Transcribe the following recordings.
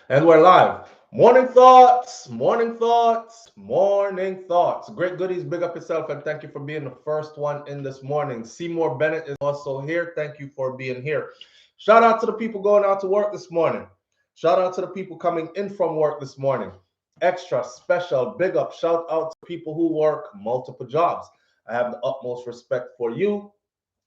And we're live. Morning thoughts, morning thoughts, morning thoughts. Great goodies, big up yourself, and thank you for being the first one in this morning. Seymour Bennett is also here. Thank you for being here. Shout out to the people going out to work this morning. Shout out to the people coming in from work this morning. Extra special big up shout out to people who work multiple jobs. I have the utmost respect for you.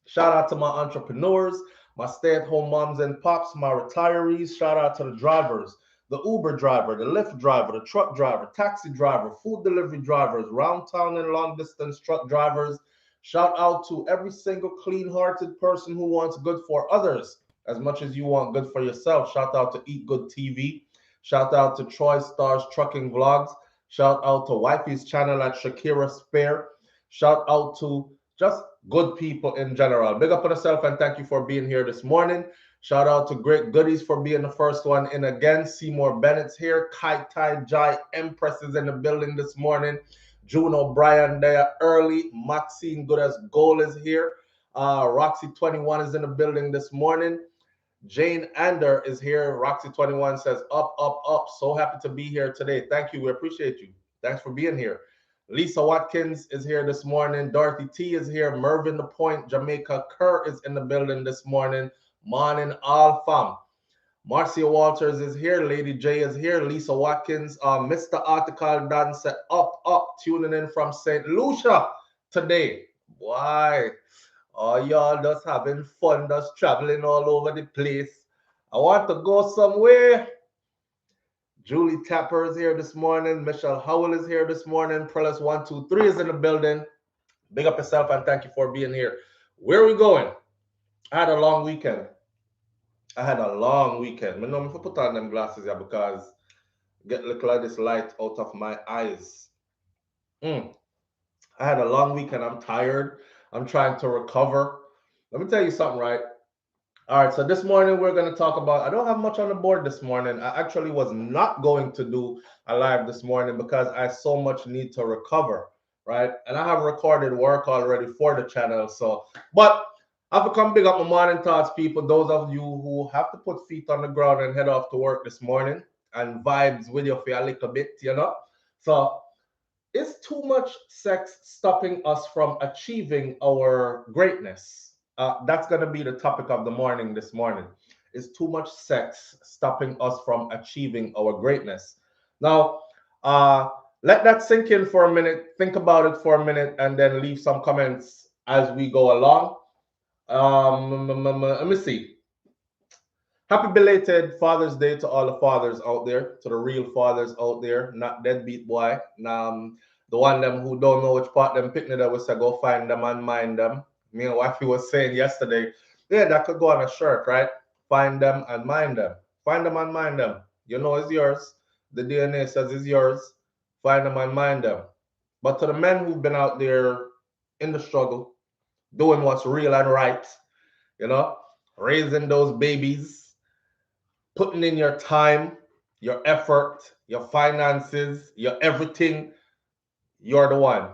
Shout out to my entrepreneurs, my stay at home moms and pops, my retirees. Shout out to the drivers, the Uber driver, the Lyft driver, the truck driver, taxi driver, food delivery drivers, round town and long distance truck drivers. Shout out to every single clean hearted person who wants good for others as much as you want good for yourself. Shout out to Eat Good TV. Shout out to Troy Stars Trucking Vlogs. Shout out to Wifey's channel at Shakira Spare. Shout out to just good people in general. Big up on yourself and thank you for being here this morning. Shout out to Great Goodies for being the first one in again. Seymour Bennett's here. Kai Tai Jai Empress is in the building this morning. June O'Brien there early. Maxine Good as Gold is here. Roxy 21 is in the building this morning. Jane Ander is here. Roxy 21 says, up, up, up. So happy to be here today. Thank you. We appreciate you. Thanks for being here. Lisa Watkins is here this morning. Dorothy T is here. Mervyn the Point, Jamaica Kerr is in the building this morning. Morning, all fam. Marcia Walters is here. Lady J is here. Lisa Watkins. Mr. Article Dan said, up, up. Tuning in from St. Lucia today. Why? Oh, y'all just having fun, just traveling all over the place. I want to go somewhere. Julie Tapper is here this morning. Michelle Howell is here this morning. Prellis123 is in the building. Big up yourself and thank you for being here. Where are we going? I had a long weekend. I know if I put on them glasses here because get look like this light out of my eyes. Mm. I had a long weekend. I'm tired. I'm trying to recover. Let me tell you something, right? All right, so this morning we're going to talk about. I don't have much on the board this morning. I actually was not going to do a live this morning because I so much need to recover, right? And I have recorded work already for the channel. So, but I've become big up my morning thoughts, people. Those of you who have to put feet on the ground and head off to work this morning and vibes with you for a little bit, you know. So, is too much sex stopping us from achieving our greatness? That's going to be the topic of the morning this morning. Is too much sex stopping us from achieving our greatness? Now, let that sink in for a minute. Think about it for a minute and then leave some comments as we go along. Let me see. Happy belated Father's Day to all the fathers out there, to the real fathers out there, not deadbeat boy. The one them who don't know which part them picnic that we say go find them and mind them. Me and wife was saying yesterday, yeah, that could go on a shirt, right? Find them and mind them. Find them and mind them. You know it's yours. The DNA says it's yours. Find them and mind them. But to the men who've been out there in the struggle, doing what's real and right, you know, raising those babies, putting in your time, your effort, your finances, your everything, you're the one.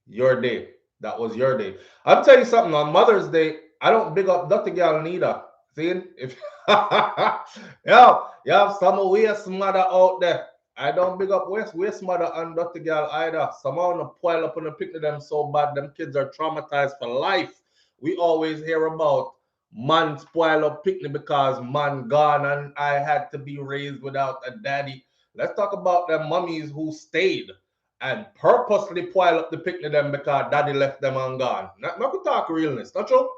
Your day. That was your day. I'll tell you something. On Mother's Day, I don't big up nothing girl neither. See? If yeah, you have some waste mother out there. I don't big up waste mother and dirty girl either. Somehow wanna pile up on the picnic them so bad, them kids are traumatized for life. We always hear about man spoil up picnic because man gone and I had to be raised without a daddy. Let's talk about them mummies who stayed and purposely pile up the picnic them because daddy left them and gone. Not to talk realness, not true?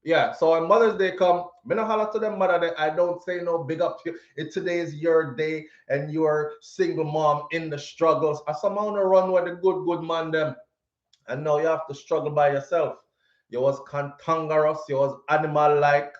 Yeah, so when Mother's Day come, me no holler to them mother that I don't say no big up to you. Today is your day and you're single mom in the struggles. I somehow wanna run with the good man them. And now you have to struggle by yourself. You was cantankerous, you was animal like,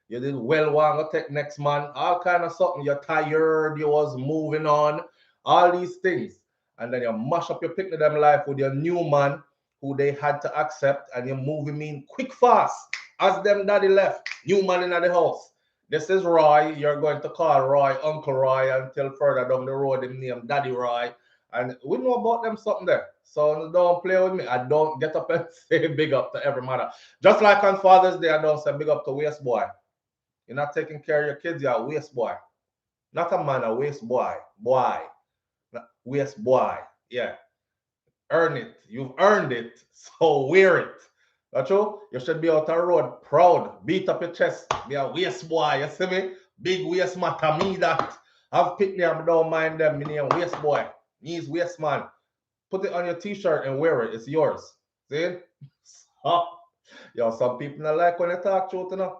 you did well want to take next man, all kind of something. You're tired, you was moving on, all these things. And then you mash up your picnic them life with your new man who they had to accept, and you move him in quick fast. As them daddy left, new man in the house. This is Roy. You're going to call Roy Uncle Roy until further down the road him name Daddy Roy. And we know about them something there. So don't play with me. I don't get up and say big up to every mother. Just like on Father's Day, I don't say big up to waste boy. You're not taking care of your kids, you're a waste boy. Not a man, a waste boy. Boy. Waste boy. Yeah. Earn it. You've earned it. So wear it. That's true. You should be out on the road proud. Beat up your chest. Be a waste boy. You see me? Big waste matter. Me that. I've picked them. Don't mind them. Me name waste boy. Me's waste man. Put it on your t-shirt and wear it. It's yours. See? So, yo, some people not like when they talk truth, you know.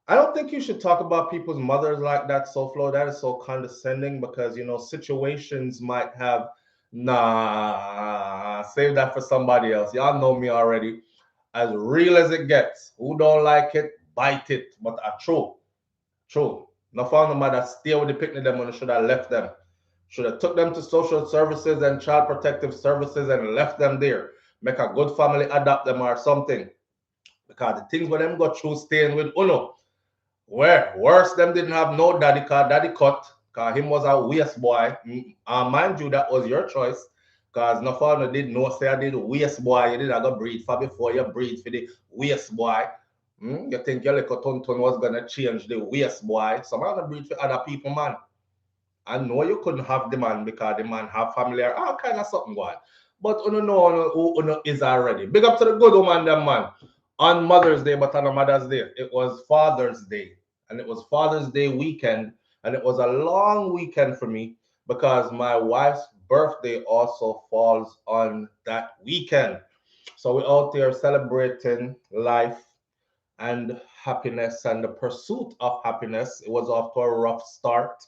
I don't think you should talk about people's mothers like that, SouFlo. That is so condescending because situations might have save that for somebody else. Y'all know me already. As real as it gets. Who don't like it, bite it. But true. True. No found the mother stay with the picnic them when I should have left them. Should have took them to social services and child protective services and left them there. Make a good family adopt them or something. Because the things where them got through staying with Uno. Where worse, them didn't have no daddy car, daddy cut, cause him was a waste boy. Mind you, that was your choice. Cause no father did no say I did waste boy. You did I go breed for before you breed for the waste boy. You think your little tonton was gonna change the waste boy? Some other breed for other people, man. I know you couldn't have the man because the man have family or all kind of something going. But you know who is already. Big up to the good woman, them man. On Mother's Day, but on a Mother's Day. It was Father's Day. And it was Father's Day weekend. And it was a long weekend for me because my wife's birthday also falls on that weekend. So we're out there celebrating life and happiness and the pursuit of happiness. It was off to a rough start.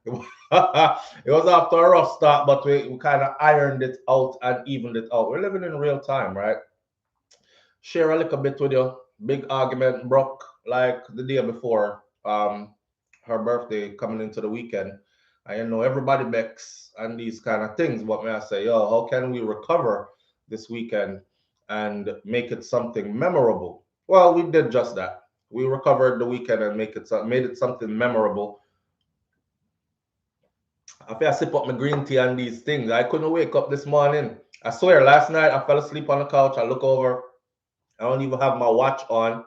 It was off to a rough start, but we kind of ironed it out and evened it out. We're living in real time, right? Share a little bit with you. Big argument broke like the day before her birthday coming into the weekend. And everybody makes and these kind of things. But may I say, yo, how can we recover this weekend and make it something memorable? Well, we did just that. We recovered the weekend and made it something memorable. I feel I sip up my green tea and these things. I couldn't wake up this morning. I swear, last night I fell asleep on the couch. I look over. I don't even have my watch on.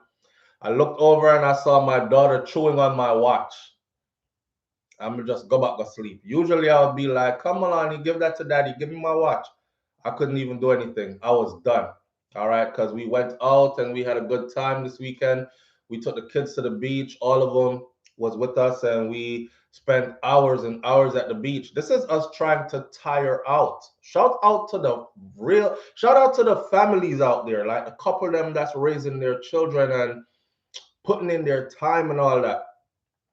I looked over and I saw my daughter chewing on my watch. I'm gonna just go back to sleep. Usually I would be like, come on, you give that to daddy, give me my watch. I couldn't even do anything. I was done. All right, because we went out and we had a good time this weekend. We took the kids to the beach. All of them was with us and we spent hours and hours at the beach. This is us trying to tire out. Shout out to the families out there, like a couple of them that's raising their children and putting in their time and all that.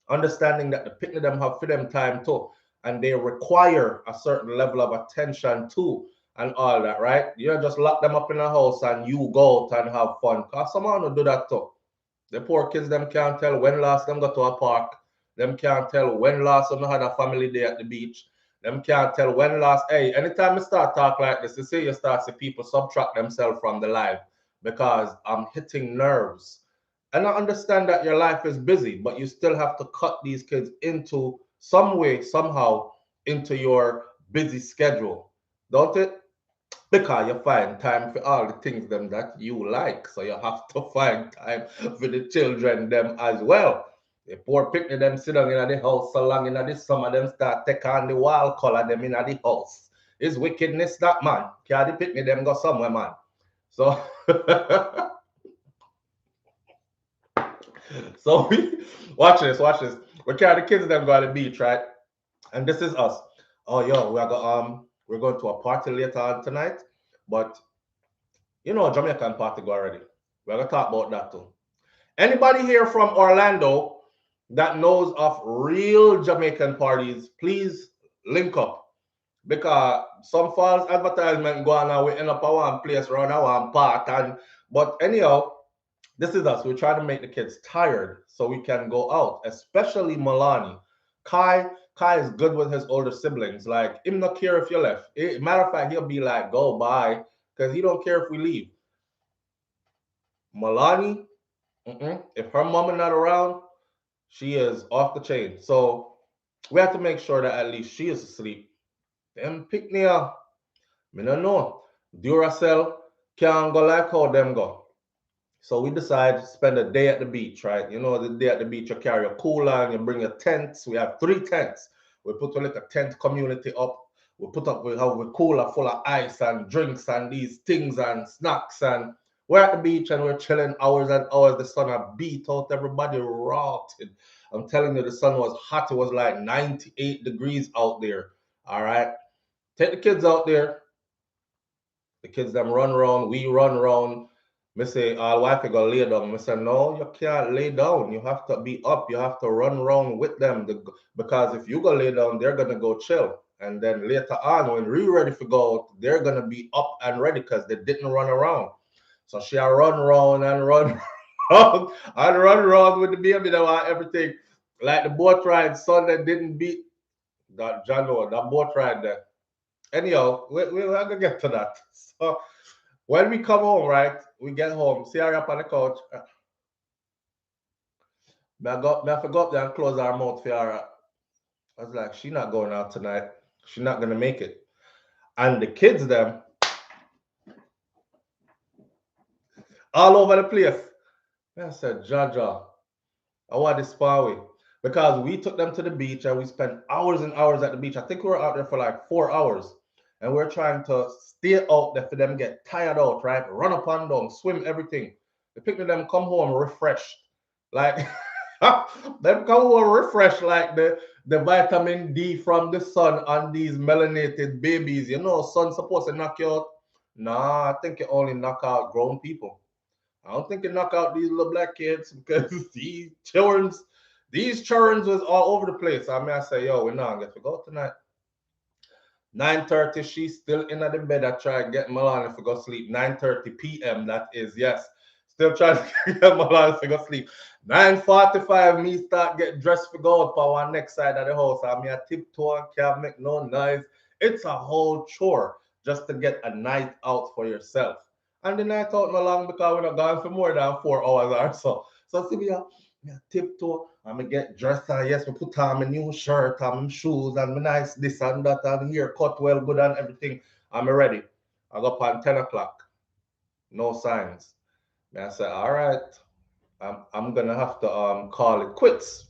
Understanding that the picnic them have for them time too, and they require a certain level of attention too, and all that, right? You don't just lock them up in a house and you go out and have fun. Cause someone will do that too. The poor kids them can't tell when last them go to a park. Them can't tell when last them had a family day at the beach. Them can't tell when last. Hey, anytime you start talk like this, you see you start see people subtract themselves from the live because I'm hitting nerves. And I understand that your life is busy, but you still have to cut these kids into some way, somehow, into your busy schedule, don't it? Because you find time for all the things them that you like. So you have to find time for the children them as well. The poor picnic them sit down in the house so long in the summer them start take on the wall color them in the house. It's wickedness that man. Can the picnic them go somewhere, man. So so we watch this. We carry the kids them go to the beach, right? And this is us. Oh yo, we're going to a party later on tonight, but Jamaican party go already. We're gonna talk about that too. Anybody here from Orlando that knows of real Jamaican parties, please link up. Because some false advertisement go on and we end up at one place around our one part. But anyhow, this is us. We're trying to make the kids tired so we can go out, especially Milani. Kai is good with his older siblings. Like, him not care if you left. Matter of fact, he'll be like, go bye, because he don't care if we leave. Milani, if her mama not around, she is off the chain. So we have to make sure that at least she is asleep. Them pick me up. Me no know. Duracell can't go like how them go. So we decide to spend a day at the beach, right? The day at the beach, you carry a cooler and you bring your tents. We have 3 tents. We put a little tent community up. We have a cooler full of ice and drinks and these things and snacks, and we're at the beach and we're chilling hours and hours. The sun had beat out everybody, rotted. I'm telling you, the sun was hot. It was like 98 degrees out there. All right. Take the kids out there. The kids them run around, we run around. Me say, all wife you go lay down. Me say, no, you can't lay down. You have to be up. You have to run around with them. Because if you go lay down, they're gonna go chill. And then later on, when we're ready to go out, they're gonna be up and ready because they didn't run around. So she run around and run around and run around with the baby that want everything. Like the boat ride, Sunday didn't beat that John, that boat ride there. Anyhow, we're gonna get to that. So when we come home, right? We get home, see her up on the couch. I forgot there and close our mouth for her. I was like, she not going out tonight. She's not gonna make it. And the kids them all over the place. I said, Jaja, I want this far away. Because we took them to the beach and we spent hours and hours at the beach. I think we were out there for like 4 hours. And we're trying to stay out there for them get tired out, right? Run up and down, swim, everything. The picture them come home refreshed. Like them come home refreshed like the vitamin D from the sun on these melanated babies. You know, sun's supposed to knock you out. Nah, I think it only knock out grown people. I don't think it knock out these little black kids because these children was all over the place. I mean, I say, yo, we're not going to go tonight. 9:30, she's still in the bed. I try to get Milan to go sleep. 9:30 p.m. That is, yes. Still trying to get Milan to go sleep. 9:45, me start get dressed for go out for one next side of the house. I mean, I tiptoe and can't make no noise. It's a whole chore just to get a night out for yourself. And the night out no long because we're not gone for more than 4 hours or so. So see me, tiptoe, I'm gonna get dressed and yes, we put on my new shirt and my shoes and my nice this and that and hair cut well good and everything. I'm ready. I go up on 10 o'clock. No signs. And I said, all right, I'm gonna have to call it quits.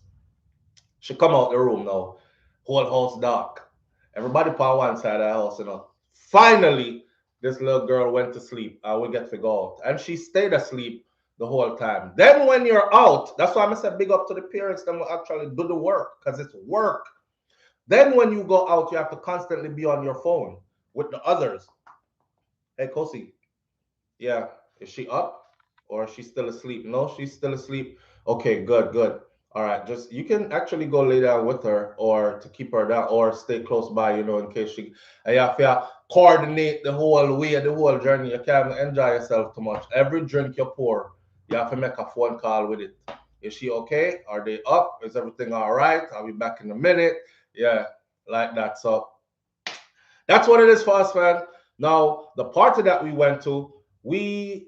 She come out the room now. Whole house dark. Everybody on one side of the house, you know. Finally, this little girl went to sleep and we get to go out. And she stayed asleep the whole time. Then when you're out, that's why I said big up to the parents that will actually do the work because it's work. Then when you go out, you have to constantly be on your phone with the others. Hey, Kosi, yeah, is she up or is she still asleep? No, she's still asleep. Okay, good, good. All right, just you can actually go lay down with her or to keep her down or stay close by, you know, in case she. And you have to coordinate the whole way, the whole journey. You can't enjoy yourself too much. Every drink you pour, you have to make a phone call with it. Is she okay? Are they up? Is everything all right? I'll be back in a minute. Yeah, like that. So that's what it is for us, man. Now, the party that we went to, we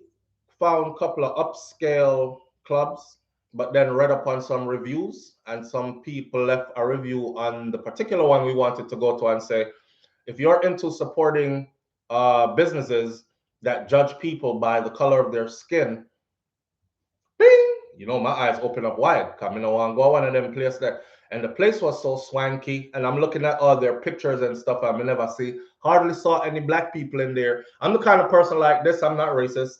found a couple of upscale clubs, but then read upon some reviews, and some people left a review on the particular one we wanted to go to and say, if you're into supporting businesses that judge people by the color of their skin, bing, you know, my eyes open up wide. Coming on, go one of them places there. And the place was so swanky. And I'm looking at all their pictures and stuff. I never see, hardly saw any black people in there. I'm the kind of person like this. I'm not racist,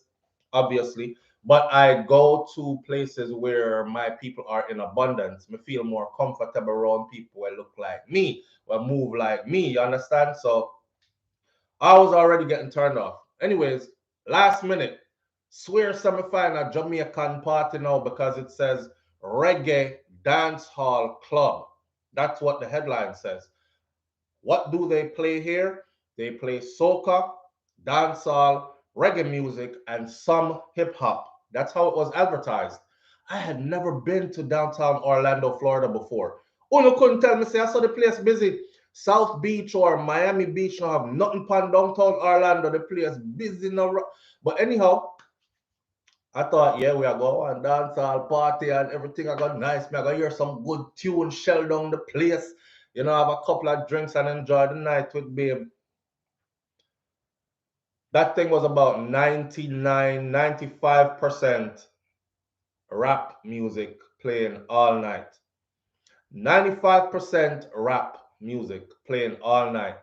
obviously. But I go to places where my people are in abundance. I feel more comfortable around people who look like me, who move like me. You understand? So I was already getting turned off. Anyways, last minute, swear semi-final Jamaican party now because it says reggae dance hall club. That's what the headline says. What do they play here? They play soca, dancehall, reggae music, and some hip hop. That's how it was advertised. I had never been to downtown Orlando, Florida before. Uno couldn't tell me, say, I saw the place busy. South Beach or Miami Beach don't have nothing pan downtown Orlando. The place busy now. But anyhow, I thought, yeah, we are going and dance all party and everything. I got nice. Me, I got hear some good tune shell down the place. You know, have a couple of drinks and enjoy the night with babe. That thing was about 99, 95% rap music playing all night. 95% rap music playing all night.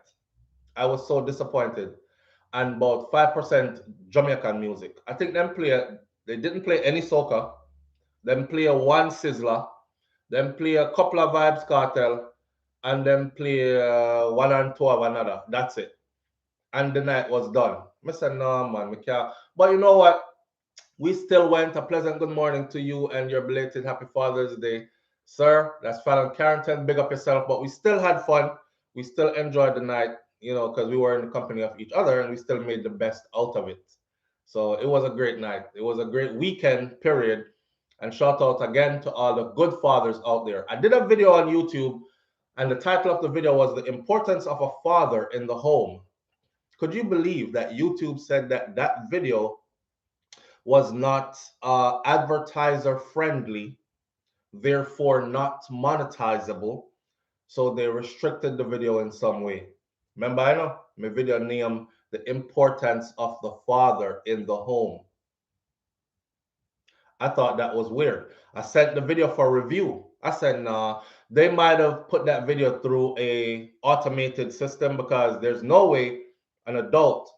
I was so disappointed. And about 5% Jamaican music. I think they didn't play any soca, then play a one Sizzler, then play a couple of Vibes Cartel, and then play one and two of another. That's it. And the night was done. I said, no, man, we can't. But you know what? We still went. A pleasant good morning to you and your belated happy Father's Day. Sir, that's Fallon Carrington. Big up yourself. But we still had fun. We still enjoyed the night, because we were in the company of each other and we still made the best out of it. So it was a great night. It was a great weekend, period. And shout out again to all the good fathers out there. I did a video on YouTube, and the title of the video was The Importance of a Father in the Home. Could you believe that YouTube said that that video was not advertiser friendly, therefore not monetizable? So they restricted the video in some way. Remember, I know my video named The Importance of the Father in the Home. I thought that was weird. I sent the video for review. I said, nah, they might have put that video through a automated system, because there's no way an adult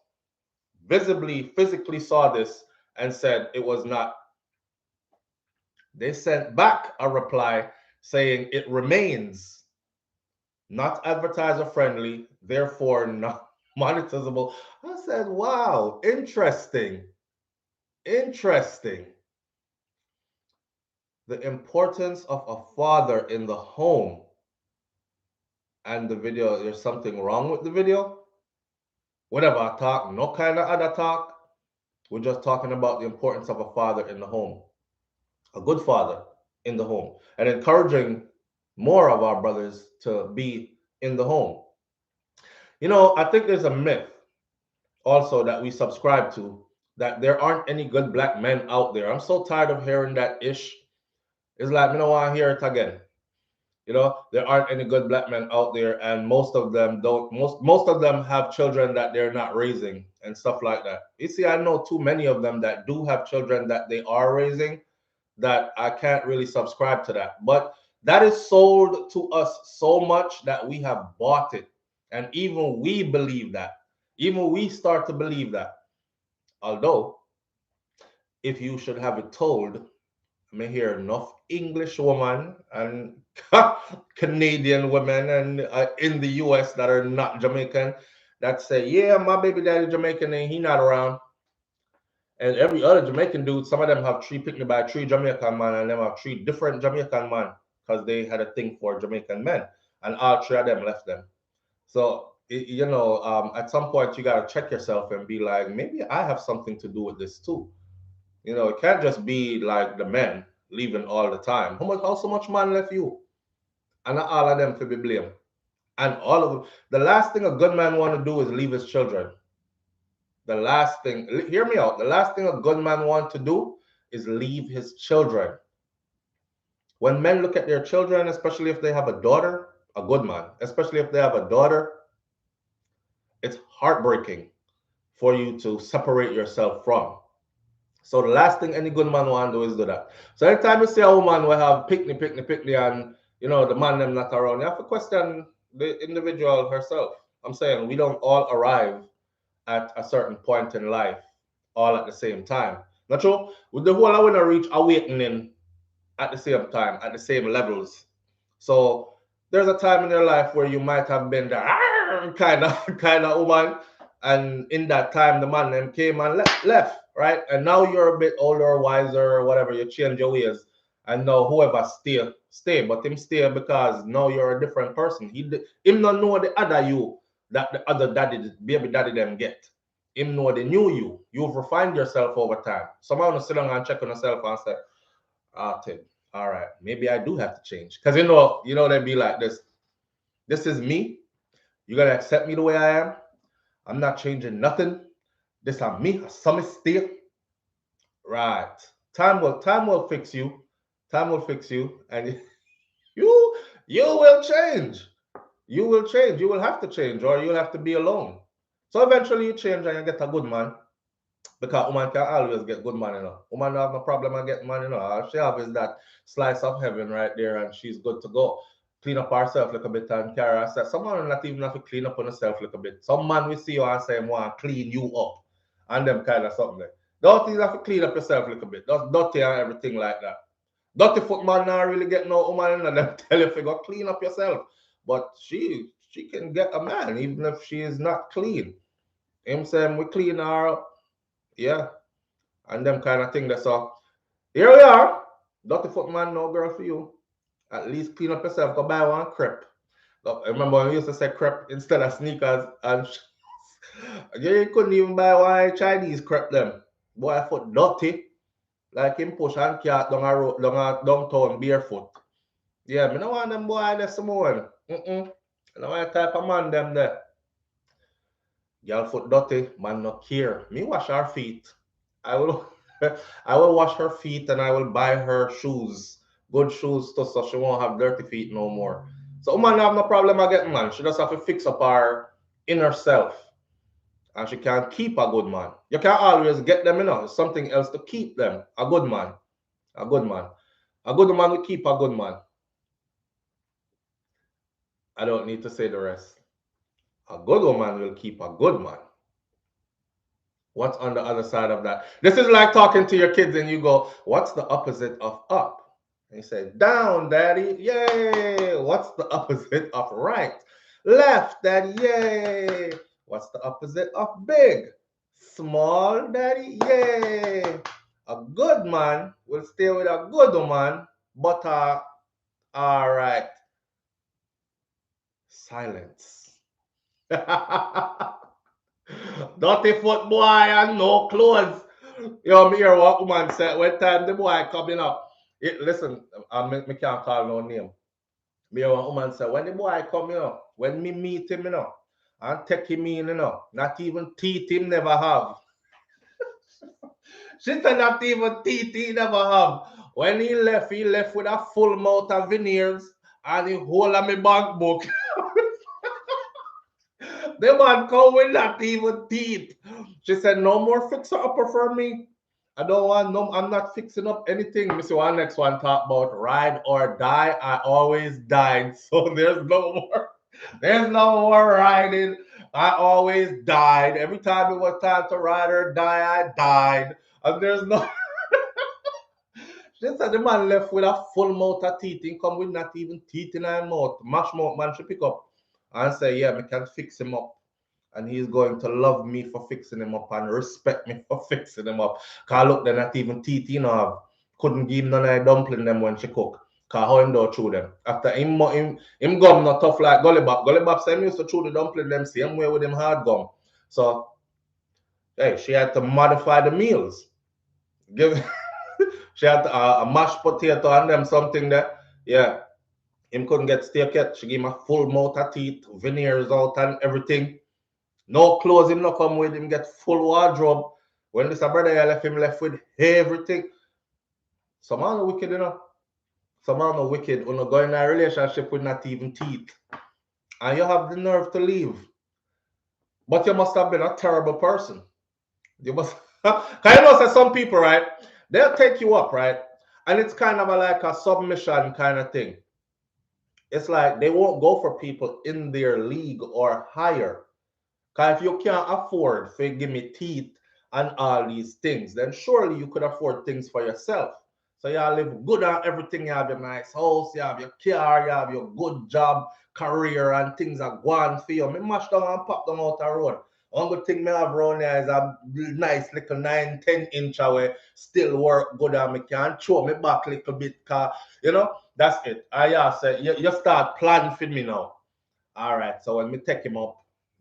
visibly, physically saw this and said it was not. They sent back a reply saying it remains not advertiser friendly, therefore not monetizable. I said, wow, interesting. Interesting. The importance of a father in the home. And the video, there's something wrong with the video. Whatever I talk, no kind of other talk. We're just talking about the importance of a father in the home, a good father in the home, and encouraging more of our brothers to be in the home. I think there's a myth also that we subscribe to, that there aren't any good black men out there. I'm so tired of hearing that ish. It's like, I don't want to hear it again. There aren't any good black men out there, and most of them don't. Most of them have children that they're not raising and stuff like that. You see, I know too many of them that do have children that they are raising, that I can't really subscribe to that. But that is sold to us so much that we have bought it. And even we believe that. Even we start to believe that. Although, if you should have it told, I may hear enough English women and Canadian women and in the US that are not Jamaican that say, yeah, my baby daddy Jamaican and he not around. And every other Jamaican dude, some of them have three picked by three Jamaican man, and them have three different Jamaican man, because they had a thing for Jamaican men, and all three of them left them. So at some point you got to check yourself and be like, maybe I have something to do with this too. It can't just be like the men leaving all the time. How so much man left you? And not all of them to be blamed. And all of them. The last thing a good man want to do is leave his children. The last thing, hear me out. The last thing a good man want to do is leave his children. When men look at their children, especially if they have a daughter, a good man, especially if they have a daughter, it's heartbreaking for you to separate yourself from. So the last thing any good man want to do is do that. So anytime you see a woman will have pickney, and the man them not around, you have to question the individual herself. I'm saying we don't all arrive at a certain point in life all at the same time. Not true? With the whole I want to reach awakening at the same time, at the same levels. So there's a time in your life where you might have been the kind of woman, and in that time the man them came and left, right? And now you're a bit older, wiser, or whatever, you change your ways, and now whoever stay, but him stay because now you're a different person. Him not know the other you that the other baby daddy them get. Him know the new you. You've refined yourself over time. Someone will sit down and check on yourself and say, Tim, all right, maybe I do have to change. Because they'd be like this. This is me. You gotta accept me the way I am. I'm not changing nothing. This is me. Some stay. Right. Time will fix you. Time will fix you, and you will change. You will change. You will have to change, or you'll have to be alone. So eventually you change and you get a good man. Because woman can always get good man, Woman don't have no problem and get man, All she have is that slice of heaven right there, and she's good to go. clean up ourselves a little bit and carry ourselves. Some man not even have to clean up on yourself a little bit. Some man we see you and say, want to clean you up. And them kind of something like. Don't you have to clean up yourself a little bit. That's dirty and everything like that. Dirty foot man not really get no woman and them tell you if you go clean up yourself. But she can get a man even if she is not clean. Him saying we clean her up. Yeah. And them kind of thing that's all. Here we are. Dirty foot man, no girl for you. At least clean up yourself. Go buy one crepe. Look, I remember we used to say crepe instead of sneakers and you couldn't even buy one Chinese crepe them. Boy, foot dirty. Like him push and cat down a road, downtown barefoot. Yeah, me no want them boy there some more. I don't want type of man them there. Girl foot dirty, man no care. Me wash her feet. I will I will wash her feet and I will buy her shoes. Good shoes too, so she won't have dirty feet no more. So woman have no problem again, man. She just have to fix up her inner self. And she can't keep a good man. You can't always get them, something else to keep them. A good man. A good man. A good man will keep a good man. I don't need to say the rest. A good woman will keep a good man. What's on the other side of that? This is like talking to your kids and you go, what's the opposite of up? And you say, down, daddy. Yay. What's the opposite of right? Left, daddy. Yay. What's the opposite of big? Small, daddy. Yay. A good man will stay with a good woman, but all right. Silence. Dirty foot boy and no clothes. Me hear what woman said when time the boy coming up. Listen, me can't call no name. Me hear what woman said when the boy come, when me meet him, and take him in, not even teeth him never have. She said not even teeth he never have. When he left with a full mouth of veneers and he whole of me bank book. The man come with not even teeth. She said, no more fixer upper for me. I don't want no, I'm not fixing up anything. Mr. One next one talk about ride or die. I always died. So there's no more riding. I always died. Every time it was time to ride or die, I died. And there's no She said the man left with a full mouth of teeth. He come with not even teeth in his mouth. Mash mouth man should pick up and say, yeah, I can fix him up. And he's going to love me for fixing him up and respect me for fixing him up. Cause look, they're not even teeth, have. Couldn't give him none of the dumpling them when she cook. Cause how him do chew them. After him gum not tough like Gully Bop. Gully Bop said him used to chew the dumpling them same way with him hard gum. So, hey, she had to modify the meals. She had a mashed potato and them something there. Yeah. Him couldn't get steak yet. She gave him a full mouth of teeth, veneers out and everything. No clothes him not come with him, get full wardrobe. When this brother left him left with everything. Some man are wicked, Some man are wicked. When you go in a relationship with not even teeth. And you have the nerve to leave. But you must have been a terrible person. You must because say some people, right? They'll take you up, right? And it's kind of like a submission kind of thing. It's like they won't go for people in their league or higher. Because if you can't afford to give me teeth and all these things, then surely you could afford things for yourself. So you live good on everything. You have your nice house, you have your car, you have your good job, career, and things are going for you. Me mash down and pop them out the road. One good thing me have around here is a nice little 9-10 inch away, still work good and me can throw me back a little bit. Cause, that's it. I say you start planning for me now. All right, so when me take him up,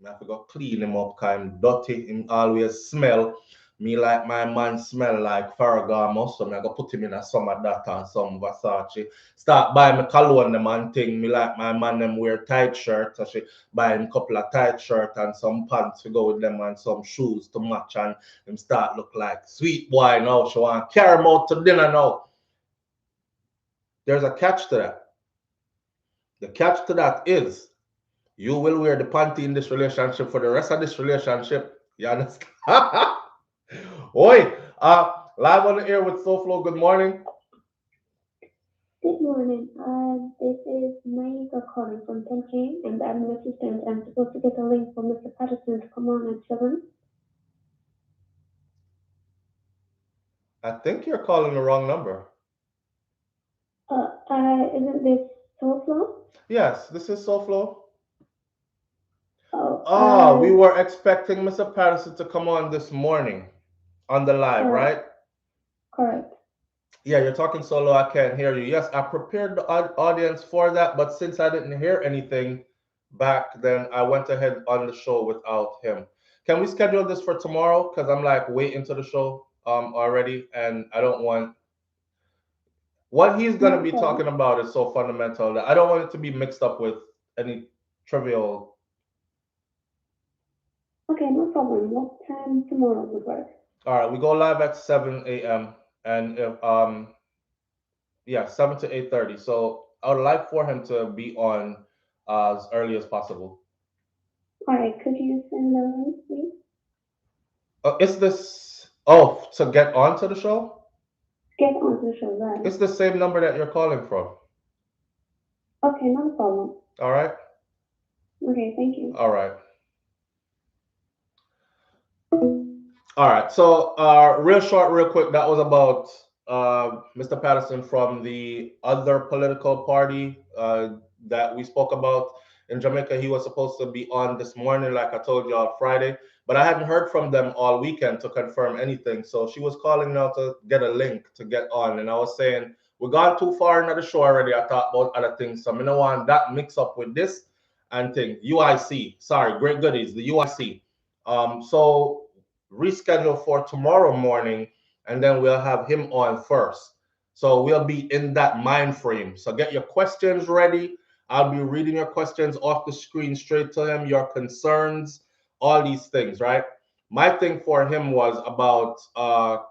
I have to go clean him up because I'm dirty. Him always smell. Me like my man smell like Ferragamo, so I go put him in some of that and some Versace. Start buying me cologne them and thing. Me like my man them wear tight shirt, so she buy him a couple of tight shirt and some pants to go with them and some shoes to match and him start look like sweet boy now. She want to carry him out to dinner now. There's a catch to that. The catch to that is you will wear the panty in this relationship for the rest of this relationship. You understand? Oi, live on the air with SouFLo. Good morning. Good morning. This is Maika calling from 10K, and I'm an assistant. I'm supposed to get a link from Mr. Patterson to come on at 7. I think you're calling the wrong number. Isn't this SouFLo? Yes, this is SouFlo. Oh, We were expecting Mr. Patterson to come on this morning on the live, correct, right? correct. Yeah, you're talking solo. I can't hear you. Yes, I prepared the audience for that, but since I didn't hear anything back, then I went ahead on the show without him. Can we schedule this for tomorrow? Because I'm like way into the show already, and I don't want what he's gonna No be talking problem. about is so fundamental that I don't want it to be mixed up with any trivial. Okay, no problem. What time tomorrow would work? All right, we go live at 7 a.m. and if yeah, 7 to 8:30. So I would like for him to be on as early as possible. Alright, could you send the link, please? Is this to get onto the show? Get onto the show, right? It's the same number that you're calling from. Okay, no problem. All right, Okay, thank you. all right. All right. So, real short, real quick. That was about Mr. Patterson from the other political party that we spoke about in Jamaica. He was supposed to be on this morning, like I told you on Friday, but I hadn't heard from them all weekend to confirm anything. So she was calling now to get a link to get on, and I was saying we gone too far into the show already. I talked about other things, so I don't want that mix up with this and thing. UIC, sorry, Great Goodies, the UIC. So reschedule for tomorrow morning, and then we'll have him on first. So we'll be in that mind frame. So get your questions ready. I'll be reading your questions off the screen straight to him, your concerns, all these things, right? My thing for him was about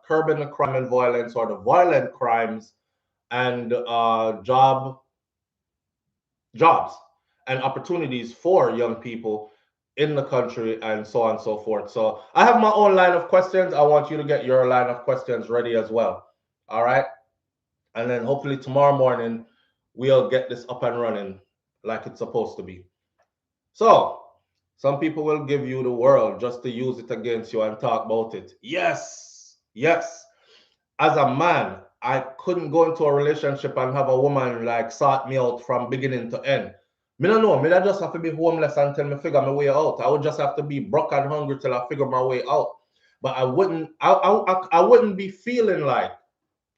curbing the crime and violence or the violent crimes and jobs and opportunities for young people in the country and so on and so forth. So I have my own line of questions. I want you to get your line of questions ready as well. All right. And then hopefully tomorrow morning we'll get this up and running like it's supposed to be. So some people will give you the world just to use it against you and talk about it. Yes. Yes. As a man, I couldn't go into a relationship and have a woman like sort me out from beginning to end. Me no know. Me I just have to be homeless until me figure my way out. I would just have to be broke and hungry till I figure my way out. But I wouldn't. I wouldn't be feeling like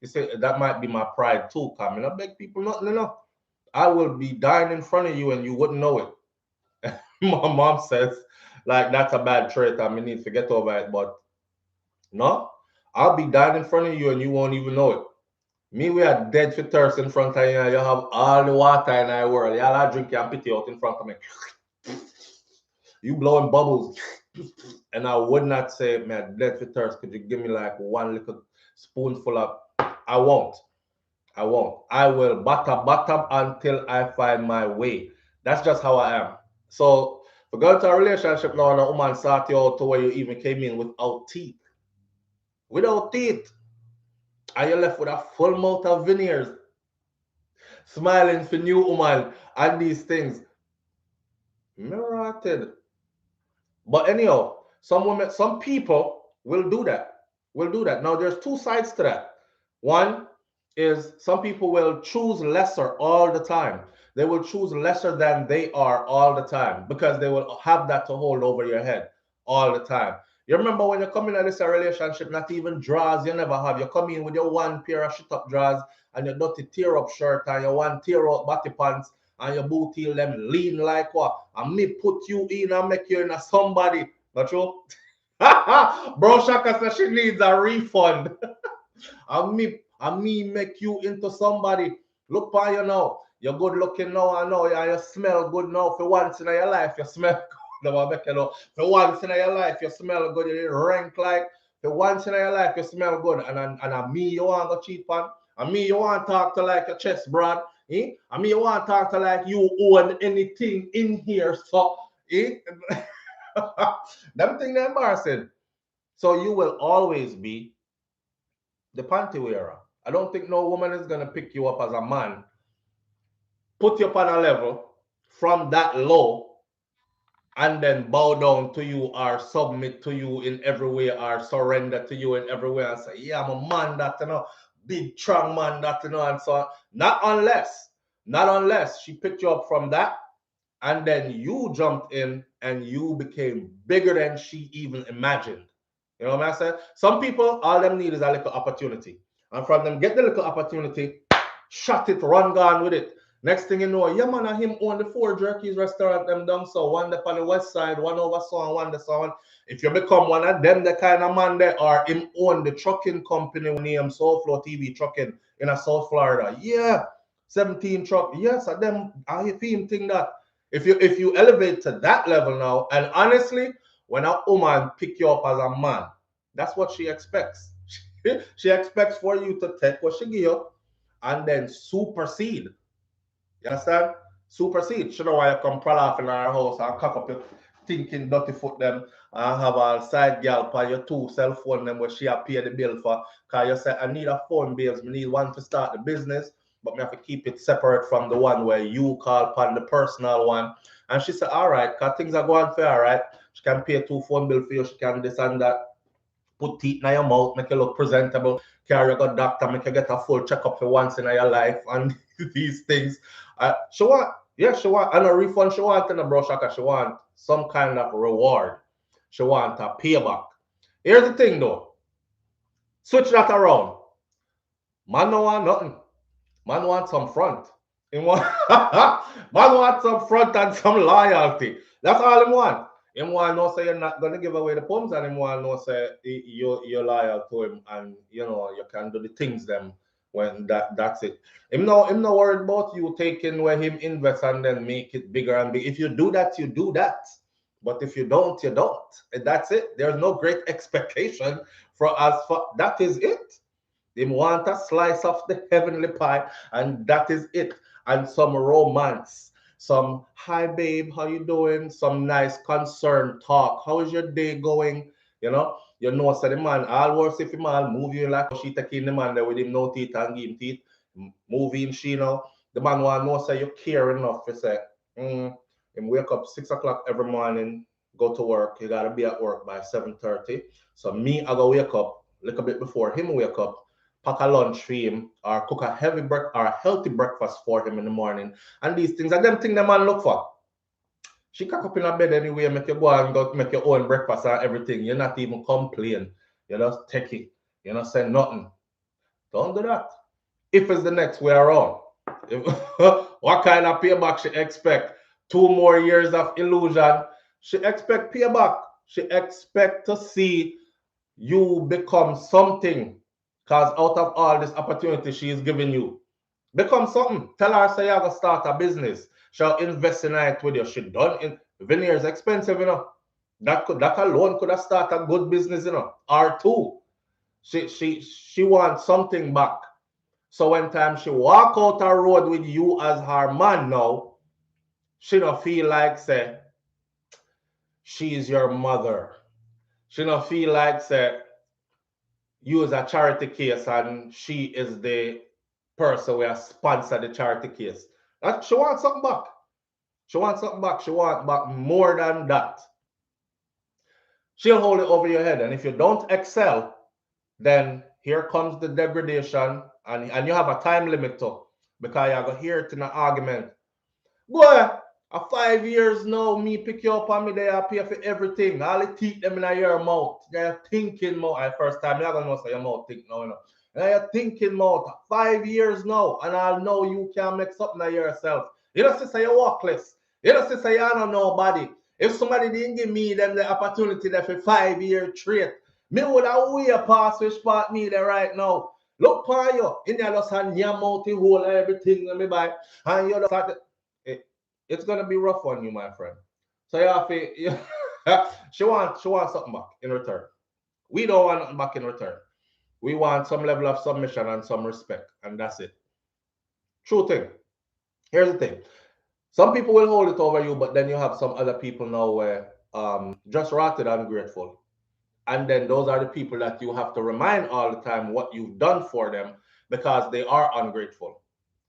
you say that might be my pride too. Coming, I beg people nothing. You know, I will be dying in front of you and you wouldn't know it. My mom says like that's a bad trait. I mean, need to get over it. But no, I'll be dying in front of you and you won't even know it. Me, we are dead for thirst in front of you. You have all the water in the world. Y'all are drinking and pity out in front of me. You blowing bubbles. And I would not say, man, dead for thirst. Could you give me like one little spoonful of? I won't. I won't. I will bottom until I find my way. That's just how I am. So, if we go into a relationship now and a woman start you out to where you even came in without teeth. Without teeth. And you're left with a full mouth of veneers, smiling for new woman and these things. Merited. But anyhow, some women, some people will do that. Will do that. Now there's two sides to that. One is some people will choose lesser all the time. They will choose lesser than they are all the time because they will have that to hold over your head all the time. You remember when you come in this relationship, not even drawers you never have. You come in with your one pair of shit up drawers and your dirty tear up shirt and your one tear up body pants and your boot heel them lean like what? And me put you in and make you in a somebody. Not true? Bro Shaka says she needs a refund. And me make you into somebody. Look by you now. You're good looking now, I know. Yeah, you smell good now. For once in your life, you smell good. No, make you know. For once in your life, you smell good. You didn't rank like. For once in your life, you smell good. And me, you want to cheat on. And me, you want to talk to like a chest, Brad. Eh? And me, you want to talk to like you own anything in here. So, eh? Them thing embarrassing. So you will always be the panty wearer. I don't think no woman is gonna pick you up as a man put you upon a level from that low and then bow down to you or submit to you in every way or surrender to you in every way and say, yeah, I'm a man that, big, strong man that, and so on. Not unless she picked you up from that and then you jumped in and you became bigger than she even imagined. You know what I'm saying? Some people, all them need is a little opportunity. And from them get the little opportunity, shut it, run gone with it. Next thing you know, yeah man, and him own the four jerkies restaurant them down so one up on the west side, one over so and one the so on. If you become one of them, the kind of man there, or him own the trucking company named SouFLoTV Trucking in a South Florida. Yeah, 17 truck. Yes, and them I him think that. If you elevate to that level now, and honestly, when a woman pick you up as a man, that's what she expects. She expects for you to take what she give you and then supersede. You understand? Supersede. She know why you come pull off in our house and cock up your thinking dirty foot them and have a side girl for your two cell phone them where she have pay the bill for. Cause you say, I need a phone bills, I need one to start the business, but me have to keep it separate from the one where you call upon the personal one. And she said, all right, cause things are going fair, all right. She can pay two phone bill for you, she can this and that. Put teeth in your mouth, make you look presentable, carry you go doctor, make you get a full checkup for once in your life, and these things. She want, yeah, she want, and a refund, she want in a brush, she want some kind of reward. She want a payback. Here's the thing though, switch that around. Man no want nothing. Man want some front. Him want, man want some front and some loyalty. That's all him want. Him want no say you're not gonna give away the pumps, and him want no say you're loyal to him, and you can do the things them when that's it. Him no worried about you taking where him invest and then make it bigger and big. If you do that, you do that. But if you don't, you don't. And that's it. There's no great expectation for us. For that is it. They want a slice of the heavenly pie, and that is it. And some romance, some hi babe, how you doing? Some nice concern talk. How is your day going? So the man, all worse if the man move you like she taking the man there with him no teeth and give him teeth, moving she know. The man want know say you care enough to say, him wake up 6 o'clock every morning, go to work. You gotta be at work by 7:30. So me, I go wake up a little bit before him wake up, pack a lunch for him, or cook a healthy breakfast for him in the morning. And these things are them things the man look for. She cock up in a bed anyway, make you go and go make your own breakfast and everything. You're not even complain. You just take it. You not say nothing. Don't do that. If it's the next way around. What kind of payback she expect? 2 more years of illusion. She expect payback. She expect to see you become something. Because out of all this opportunity she is giving you, become something. Tell her say you're gonna start a business. She'll invest in it with you. She done in veneer is expensive, That alone could have started a good business, or two. She wants something back. So when time she walk out a road with you as her man now, she don't feel like say she is your mother. She don't feel like say you is a charity case and she is the person who has sponsored the charity case. She wants something back. She wants something back. She wants back more than that. She'll hold it over your head. And if you don't excel, then here comes the degradation. And you have a time limit too. Because you're going to hear it in an argument. Boy, a 5 years now, me pick you up and me there, pay for everything. All the teeth them in your mouth. They're thinking mouth. At first time, you're going to know say your mouth think now, And you're thinking mouth. 5 years now, and I'll know you can make something of yourself. You don't say you're workless. You don't say you don't know nobody. If somebody didn't give me them the opportunity there for 5 year trait, me would have way past which part me there right now. Look for you. In there just hand your mouth, you hold everything let me buy. And you just start it's gonna be rough on you, my friend. So you have to, she wants something back in return. We don't want nothing back in return. We want some level of submission and some respect, and that's it. True thing. Here's the thing. Some people will hold it over you, but then you have some other people now where just rotted ungrateful. And then those are the people that you have to remind all the time what you've done for them because they are ungrateful.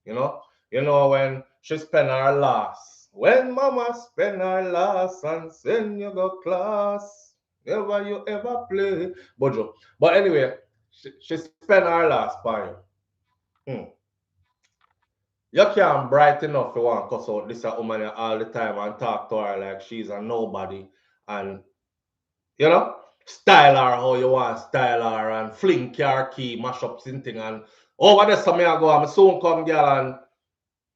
You know when She spend her last. When mama spend her last and send you go class, never you ever play. Bojo. But anyway, she spend her last by you. Hmm. You can't bright enough to want to cuss out this a woman all the time and talk to her like she's a nobody and you know, style her how you want style her and fling car key, mash up something and over there some I go, I'm soon come girl and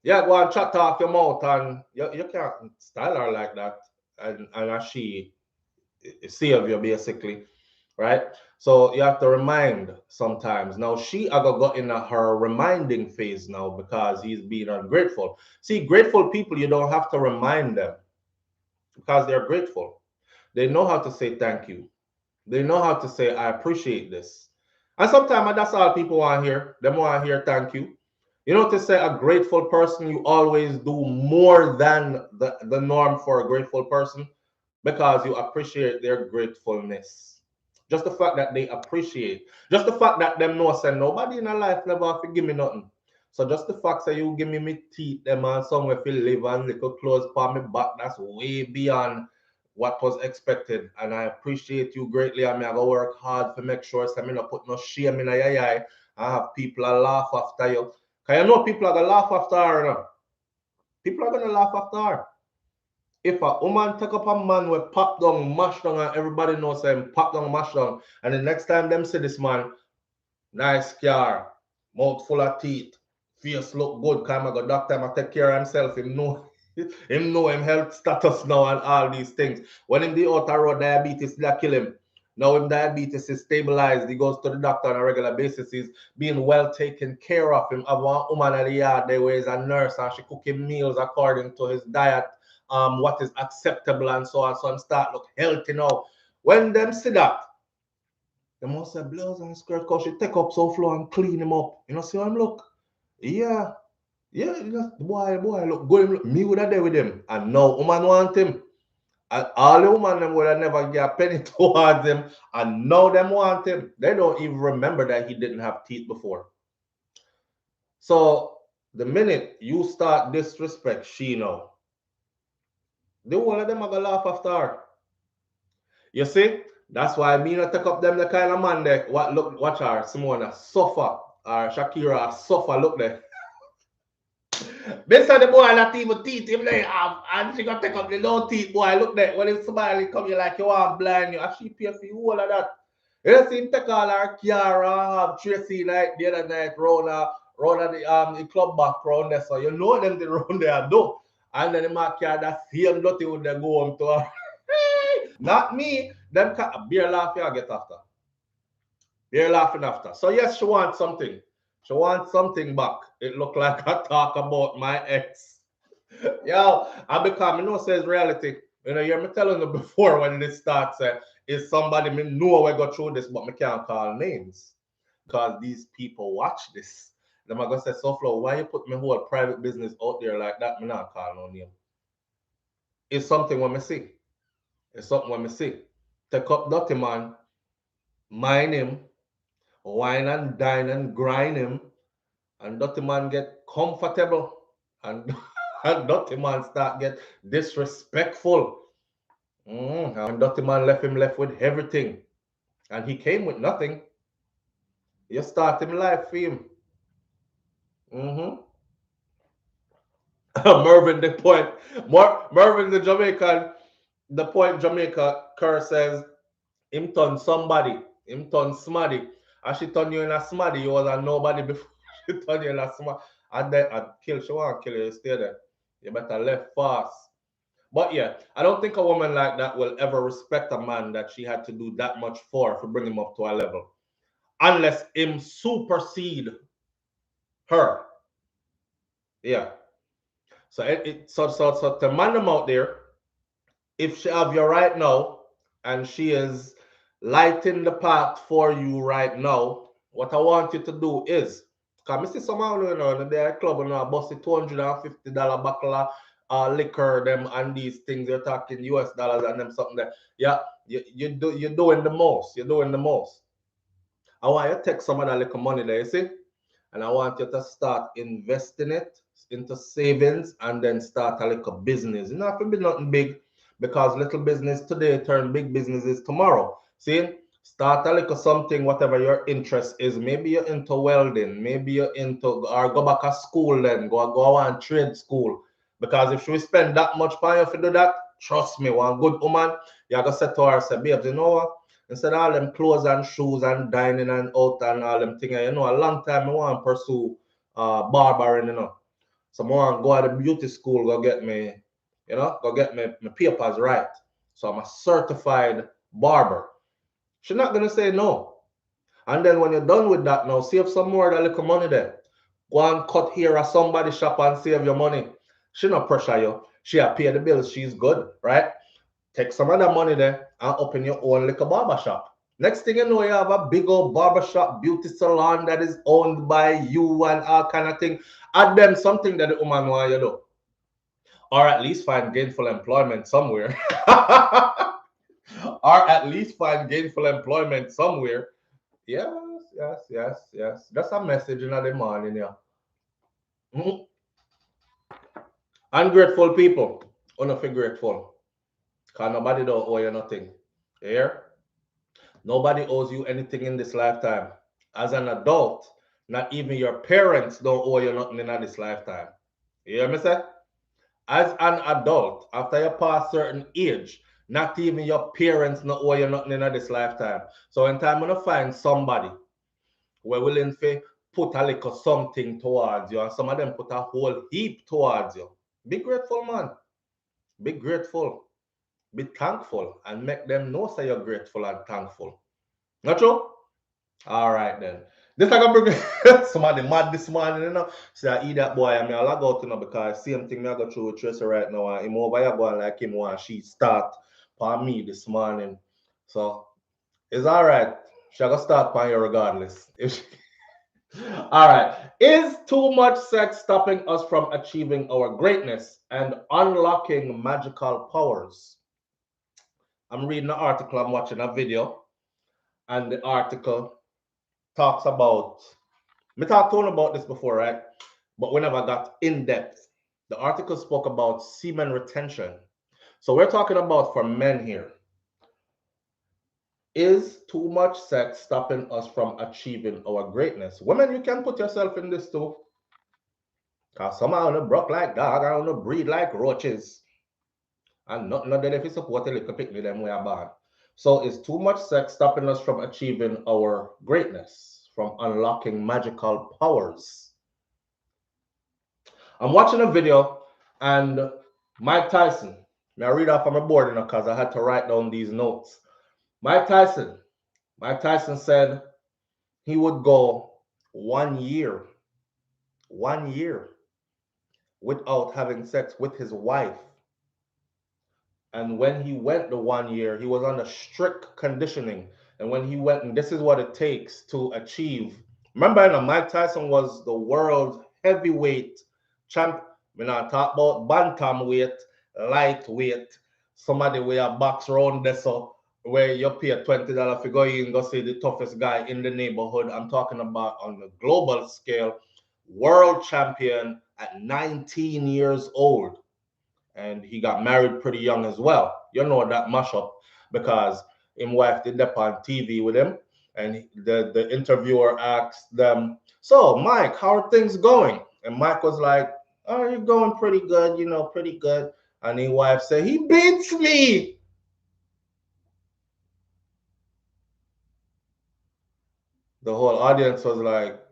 yeah, go and chat off your mouth and you can't style her like that and as she save you basically, right? So you have to remind sometimes. Now she got in her reminding phase now because he's being ungrateful. See, grateful people, you don't have to remind them because they're grateful. They know how to say thank you. They know how to say I appreciate this. And sometimes that's all people want to hear. They want to hear thank you. You know, to say a grateful person, you always do more than the norm for a grateful person because you appreciate their gratefulness. Just the fact that they appreciate, just the fact that them know say nobody in a life never have to give me nothing. So just the fact that you give me teeth, them and somewhere feel live and little clothes for me back, that's way beyond what was expected. And I appreciate you greatly. I mean, I go work hard to make sure so I not put no shame in your eye. I have people a laugh after you. Cause you know people are gonna laugh after her, you know? People are gonna laugh after her. If a woman take up a man with pop down, mash down, and everybody knows him pop down, mash down, and the next time them see this man, nice car, mouth full of teeth, face look good, come I go doctor, I take care of himself, him know him know him health status now and all these things. When him the outer road diabetes, that kill him. Now him diabetes is stabilized, he goes to the doctor on a regular basis, he's being well taken care of. Him have one woman at the yard there where is a nurse and she cook him meals according to his diet, what is acceptable and so on. So him start look healthy now. When them see that, they must say blouse and skirt because she take up SouFlo and clean him up. You know, see how him look? Yeah. Yeah, just boy, look, go him look. Me would have there with him. And now woman want him. And all the woman them would have never get a penny towards him. And now them want him. They don't even remember that he didn't have teeth before. So the minute you start disrespect she now, the whole of them are gonna laugh after her. You see? That's why me not take up them the kind of man that what look watch her Simona suffer or Shakira suffer look there. This the boy that even teeth him they have and she gonna take up the low teeth boy look there when him smile come you like you want blind you and she pay for you all of that. You see him take all her Kiara Tracy night the other night round the club background there so you know them the round there do. And then the mark that same dirty would they go home to her. Not me. Them beer laughing I get after. Beer laughing after. So yes, she wants something. She wants something back. It look like I talk about my ex. Yo, I become, you know, says reality. You know, you're me telling you before when this starts, is somebody me know we go through this, but me can't call names. Because these people watch this. Them I gonna say, SouFlo, why you put me whole private business out there like that? Me not call no name. It's something when me see. It's something when me see. Take up dirty man, mine him, wine and dine and grind him, and dirty man get comfortable, and, and dirty man start get disrespectful. And dirty man left him left with everything, and he came with nothing. You start him life for him. Mm-hmm. Mervin the point. Mervin the Jamaican. The point Jamaica curse says him turn somebody, him turn smarty. And she turn you in a smarty, you was a nobody before she turn you in a smarty. And then I kill, she want to kill you, stay there. You better left fast. But yeah, I don't think a woman like that will ever respect a man that she had to do that much for bring him up to a level. Unless him supersede her. Yeah. So so to man them out there, if she have you right now and she is lighting the path for you right now, what I want you to do is, because I see someone you know, in the club and I bust a $250 bottle of liquor, them and these things, you're talking US dollars and them something there. Yeah, you're doing the most. You're doing the most. I want you to take some of that little money there, you see? And I want you to start investing it into savings and then start a little business. You know, if it be nothing big, because little business today turn big businesses tomorrow. See, start a little something, whatever your interest is. Maybe you're into welding, maybe you're into, or go back to school then, go on trade school. Because if we spend that much time if you do that, trust me, one good woman, you gotta say to her, say, babes, you know what? Instead of all them clothes and shoes and dining and out and all them things, you know, a long time I want to pursue barbering, you know. So I want to go to the beauty school, go get me, you know, go get my papers right. So I'm a certified barber. She's not gonna say no. And then when you're done with that now, save some more of that little money there. Go and cut hair at somebody's shop and save your money. She not pressure you. She a pay the bills. She's good, right? Take some of that money there and open your own little barber shop. Next thing you know, you have a big old barbershop, beauty salon that is owned by you and all kind of thing. Add them something that the woman want you do. Or at least find gainful employment somewhere. Or at least find gainful employment somewhere. Yes, yes, yes, yes. That's a message in the morning, yeah. Mhm. Ungrateful people. Unfeel grateful. Because nobody don't owe you nothing. Here. Nobody owes you anything in this lifetime. As an adult, not even your parents don't owe you nothing in this lifetime. You hear me say? As an adult, after you pass certain age, not even your parents not owe you nothing in this lifetime. So in time, gonna find somebody we're willing to put a little something towards you, and some of them put a whole heap towards you. Be grateful, man. Be grateful. Be thankful, and make them know say you're grateful and thankful. Not true? All right then. This like a bring somebody mad this morning, you know. Say I eat that boy, I mean I log out, you know, because same thing me I go through with Tracy right now. And him over here going like him one she start for me this morning. So it's all right. She gonna start by you regardless. If she... All right. Is too much sex stopping us from achieving our greatness and unlocking magical powers? I'm reading an article, I'm watching a video, and the article talks about, we talked to about this before, right? But we never got in depth. The article spoke about semen retention. So we're talking about for men here. Is too much sex stopping us from achieving our greatness? Women, you can put yourself in this too. Because some are on broke like dog, are on breed like roaches. And not that if you support a little picnic, them we are bad. So is too much sex stopping us from achieving our greatness, from unlocking magical powers? I'm watching a video and Mike Tyson, may I read off on my board, you know, because I had to write down these notes. Mike Tyson said he would go 1 year, 1 year without having sex with his wife. And when he went the 1 year, he was under strict conditioning. And when he went, and this is what it takes to achieve. Remember, you know, Mike Tyson was the world heavyweight champ. When I talk about bantamweight, lightweight, somebody where a box round there, so where you pay $20 to go in, go see the toughest guy in the neighborhood. I'm talking about on the global scale, world champion at 19 years old, and he got married pretty young as well. You know that mashup because his wife did that on TV with him, and the interviewer asked them, "So, Mike, how are things going?" And Mike was like, "Oh, you're going pretty good, you know, pretty good." And his wife said, "He beats me." The whole audience was like,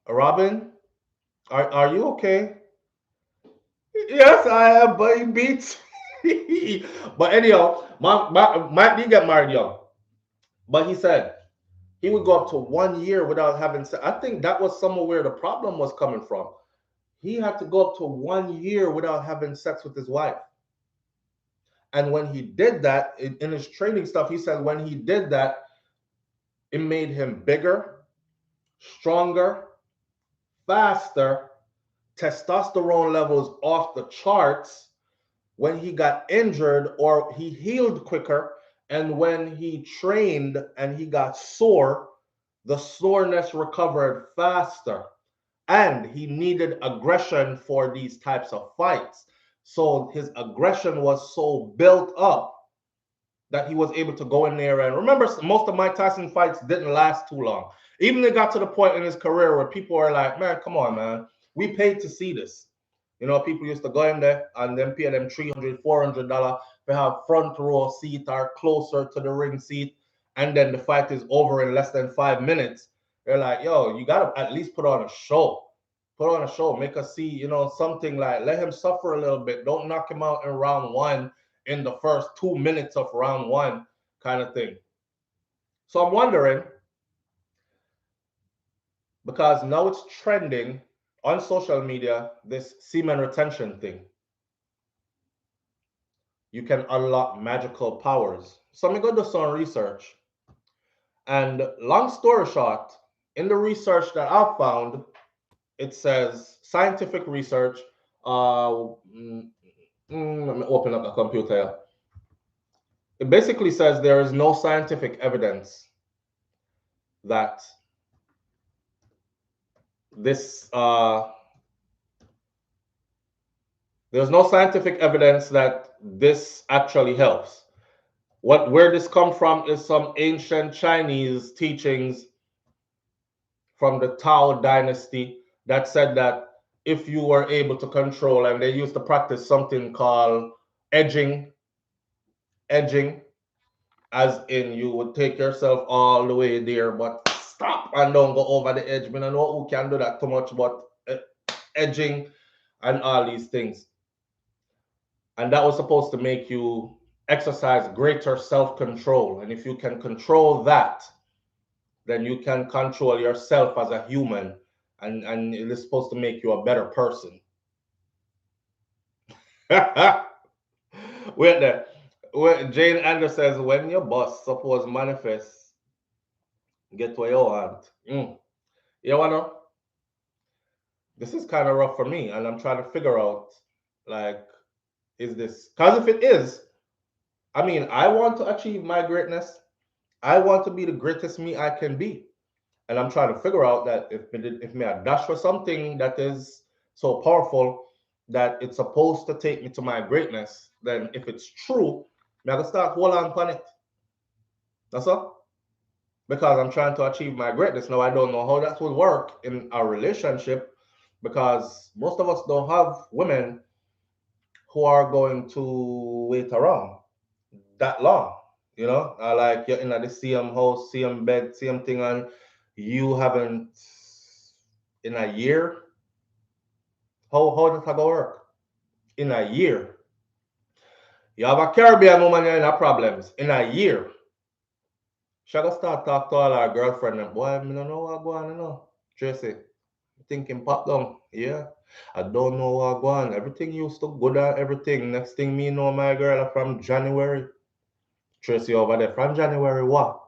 "Robin, are you okay?" Yes, I am, but he beats me. But anyhow, Mike did get married young. But he said he would go up to 1 year without having sex. I think that was somewhere where the problem was coming from. He had to go up to 1 year without having sex with his wife. And when he did that in his training stuff, he said when he did that, it made him bigger, stronger, faster, testosterone levels off the charts. When he got injured or he healed quicker, and when he trained and he got sore, the soreness recovered faster, and he needed aggression for these types of fights. So his aggression was so built up that he was able to go in there. And remember, most of Mike Tyson fights didn't last too long. Even it got to the point in his career where people were like, man, come on, man. We paid to see this. You know, people used to go in there and then pay them $300, $400 to have front row seat or closer to the ring seat. And then the fight is over in less than 5 minutes. They're like, yo, you got to at least put on a show. Put on a show. Make us see, you know, something like let him suffer a little bit. Don't knock him out in round one in the first 2 minutes of round one kind of thing. So I'm wondering, because now it's trending on social media, this semen retention thing. You can unlock magical powers. So I'm going to go do some research. And long story short, in the research that I've found, it says scientific research. Let me open up the computer. It basically says there is no scientific evidence that this there's no scientific evidence that this actually helps. Where this comes from is some ancient Chinese teachings from the Tao dynasty that said that if you were able to control, and they used to practice something called edging, as in you would take yourself all the way there, but stop and don't go over the edge. I don't know who can do that too much, but edging and all these things. And that was supposed to make you exercise greater self-control. And if you can control that, then you can control yourself as a human, and it is supposed to make you a better person. Wait there. Jane Anders says, when your boss suppose manifest, get what you want. You wanna? This is kind of rough for me, and I'm trying to figure out, like, is this? Because if it is, I mean, I want to achieve my greatness. I want to be the greatest me I can be. And I'm trying to figure out that if me I dash for something that is so powerful that it's supposed to take me to my greatness, then if it's true, me I gotta start hold on upon it. That's all. Because I'm trying to achieve my greatness. Now I don't know how that will work in a relationship because most of us don't have women who are going to wait around that long. You know, like you're in the same house, same bed, same thing, and you haven't in a year. How does that go work? In a year, you have a Caribbean woman, you're in a problems. In a year, she gonna start talk to all her girlfriend and boy, I don't know what going on, you know. Tracy, thinking pop down. Yeah. I don't know what going on. Everything used to good and everything. Next thing me know my girl from January. Tracy over there. From January what?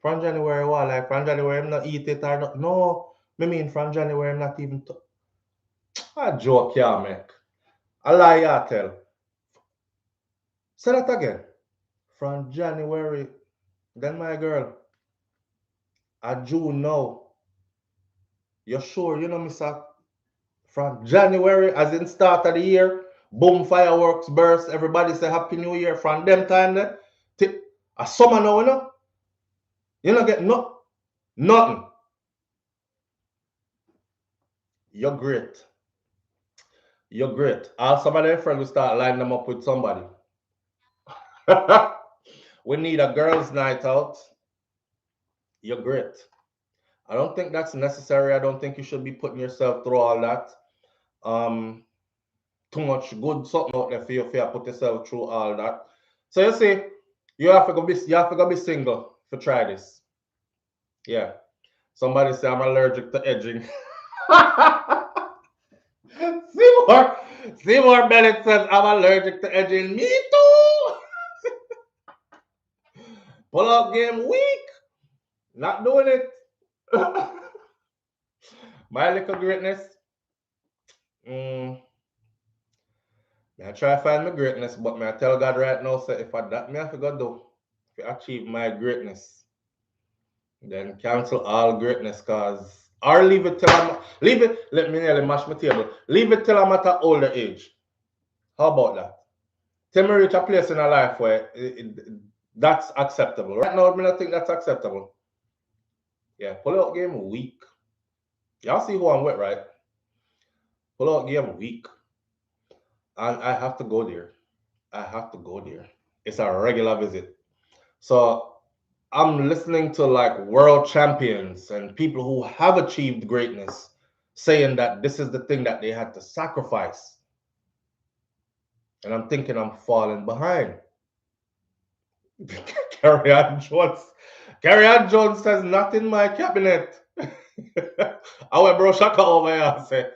From January what? Like from January I'm not eat it or not. No. Me mean from January I'm not even a joke ya make. A lie ya tell. Say that again. From January. Then my girl. A June now. You sure? You know, Mr. From January, as in start of the year, boom, fireworks burst, everybody say Happy New Year. From them time there, a summer now, you know get nothing. You're great. You're great. All some of their friends will start lining them up with somebody. We need a girls' night out. You're great. I don't think that's necessary. I don't think you should be putting yourself through all that. Um, Too much good something out there for you if you put yourself through all that. So you see, you have to go be single to try this. Yeah. Somebody say I'm allergic to edging. Seymour, Seymour Bennett says I'm allergic to edging. Me too. Pull out game weak. Not doing it. My little greatness. I try to find my greatness, but me I tell God right now, say if I that me have to go do to achieve my greatness. Then cancel all greatness, cause or leave it till I'm leave it. Let me nearly mash my table. Leave it till I'm at an older age. How about that? Till me reach a place in a life where that's acceptable. Right now, I don't think that's acceptable. Yeah, pull out game weak. Y'all see who I'm with, right? Pull out game weak, and I have to go there. I have to go there. It's a regular visit. So I'm listening to like world champions and people who have achieved greatness saying that this is the thing that they had to sacrifice. And I'm thinking I'm falling behind. Carry on Jones. Carry on Jones says not in my cabinet. I went bro Shaka over here and say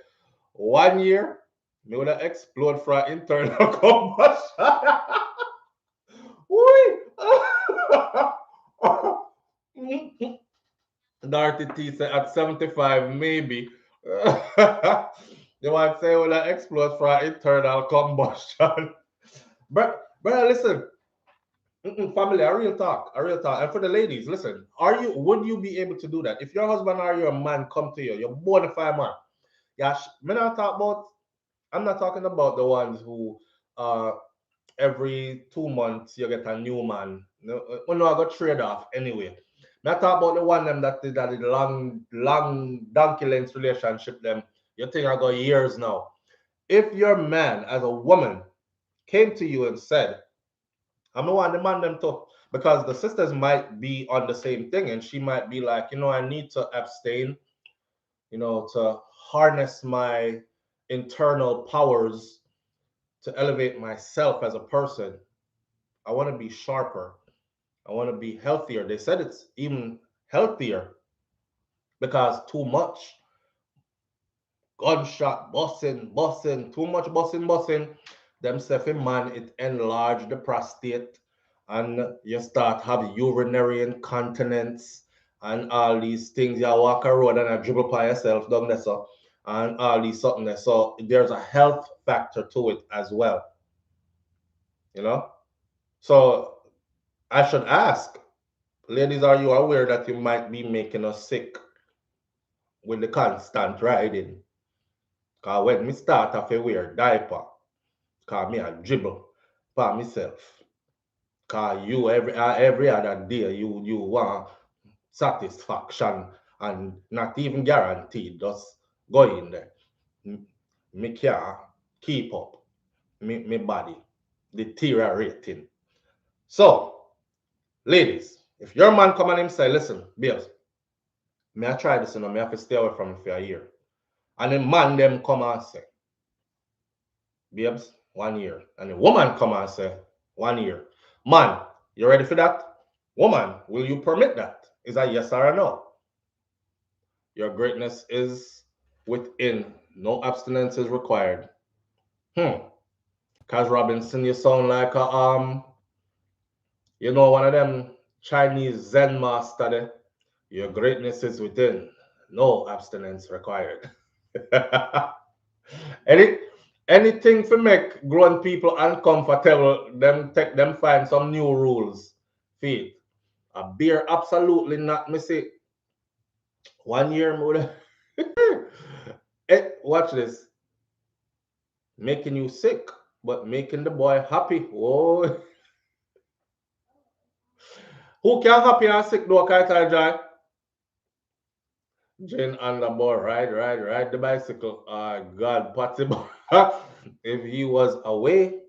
1 year, me would have explode for an internal combustion. Whee! Dorothy T said at 75, maybe. They might say, well, that explodes for internal combustion. But listen, family, a real talk, a real talk. And for the ladies, listen, would you be able to do that? If your husband or your man come to you, you're bona fide man. Yeah, I'm not talking about the ones who uh every 2 months you get a new man. No, no, I got trade off anyway. Not talk about the one them that is long donkey length relationship them. You think I got years now. If your man as a woman came to you and said, I'm the one demand them to, because the sisters might be on the same thing and she might be like, I need to abstain, to harness my internal powers to elevate myself as a person. I want to be sharper. I want to be healthier. They said it's even healthier because too much gunshot, busting, too much busting. Them stuff in man, it enlarge the prostate and you start have urinary incontinence and all these things. You walk a road and I dribble by yourself down there, so and all these something there. So there's a health factor to it as well, you know. So I should ask, ladies, are you aware that you might be making us sick with the constant riding? Cause when me start off a wear diaper, cause me a dribble by myself. Cause you every other day you want satisfaction and not even guaranteed. Just go in there. Me can't keep up. Me body deteriorating. So, ladies, if your man come and him say, listen, babes, may I try this, may I have to stay away from it for a year. And the man them come and say, babes, 1 year. And the woman come and say, 1 year. Man, you ready for that? Woman, will you permit that? Is that yes or a no? Your greatness is within. No abstinence is required. Kaz Robinson, you sound like one of them Chinese Zen master there. Your greatness is within. No abstinence required. Any anything to make grown people uncomfortable, them find some new rules. Feed. A beer, absolutely not. Me say 1 year more. Watch this. Making you sick, but making the boy happy. Oh, who can happy and sick though, Kaita Jai? Jane on the board, ride the bicycle. God, possible. If he was away,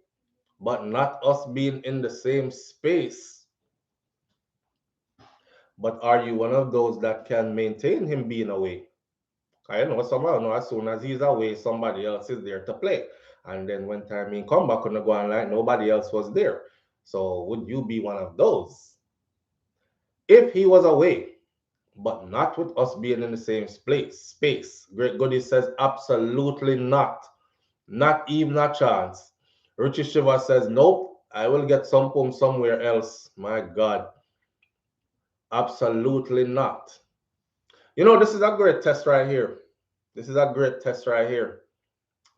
but not us being in the same space. But are you one of those that can maintain him being away? I know somehow know as soon as he's away, somebody else is there to play. And then when time he come back on the go on like nobody else was there. So would you be one of those? If he was away, but not with us being in the same space. Great Goody says absolutely not. Not even a chance. Richie Shiva says, nope, I will get some poem somewhere else. My God. Absolutely not. This is a great test right here. This is a great test right here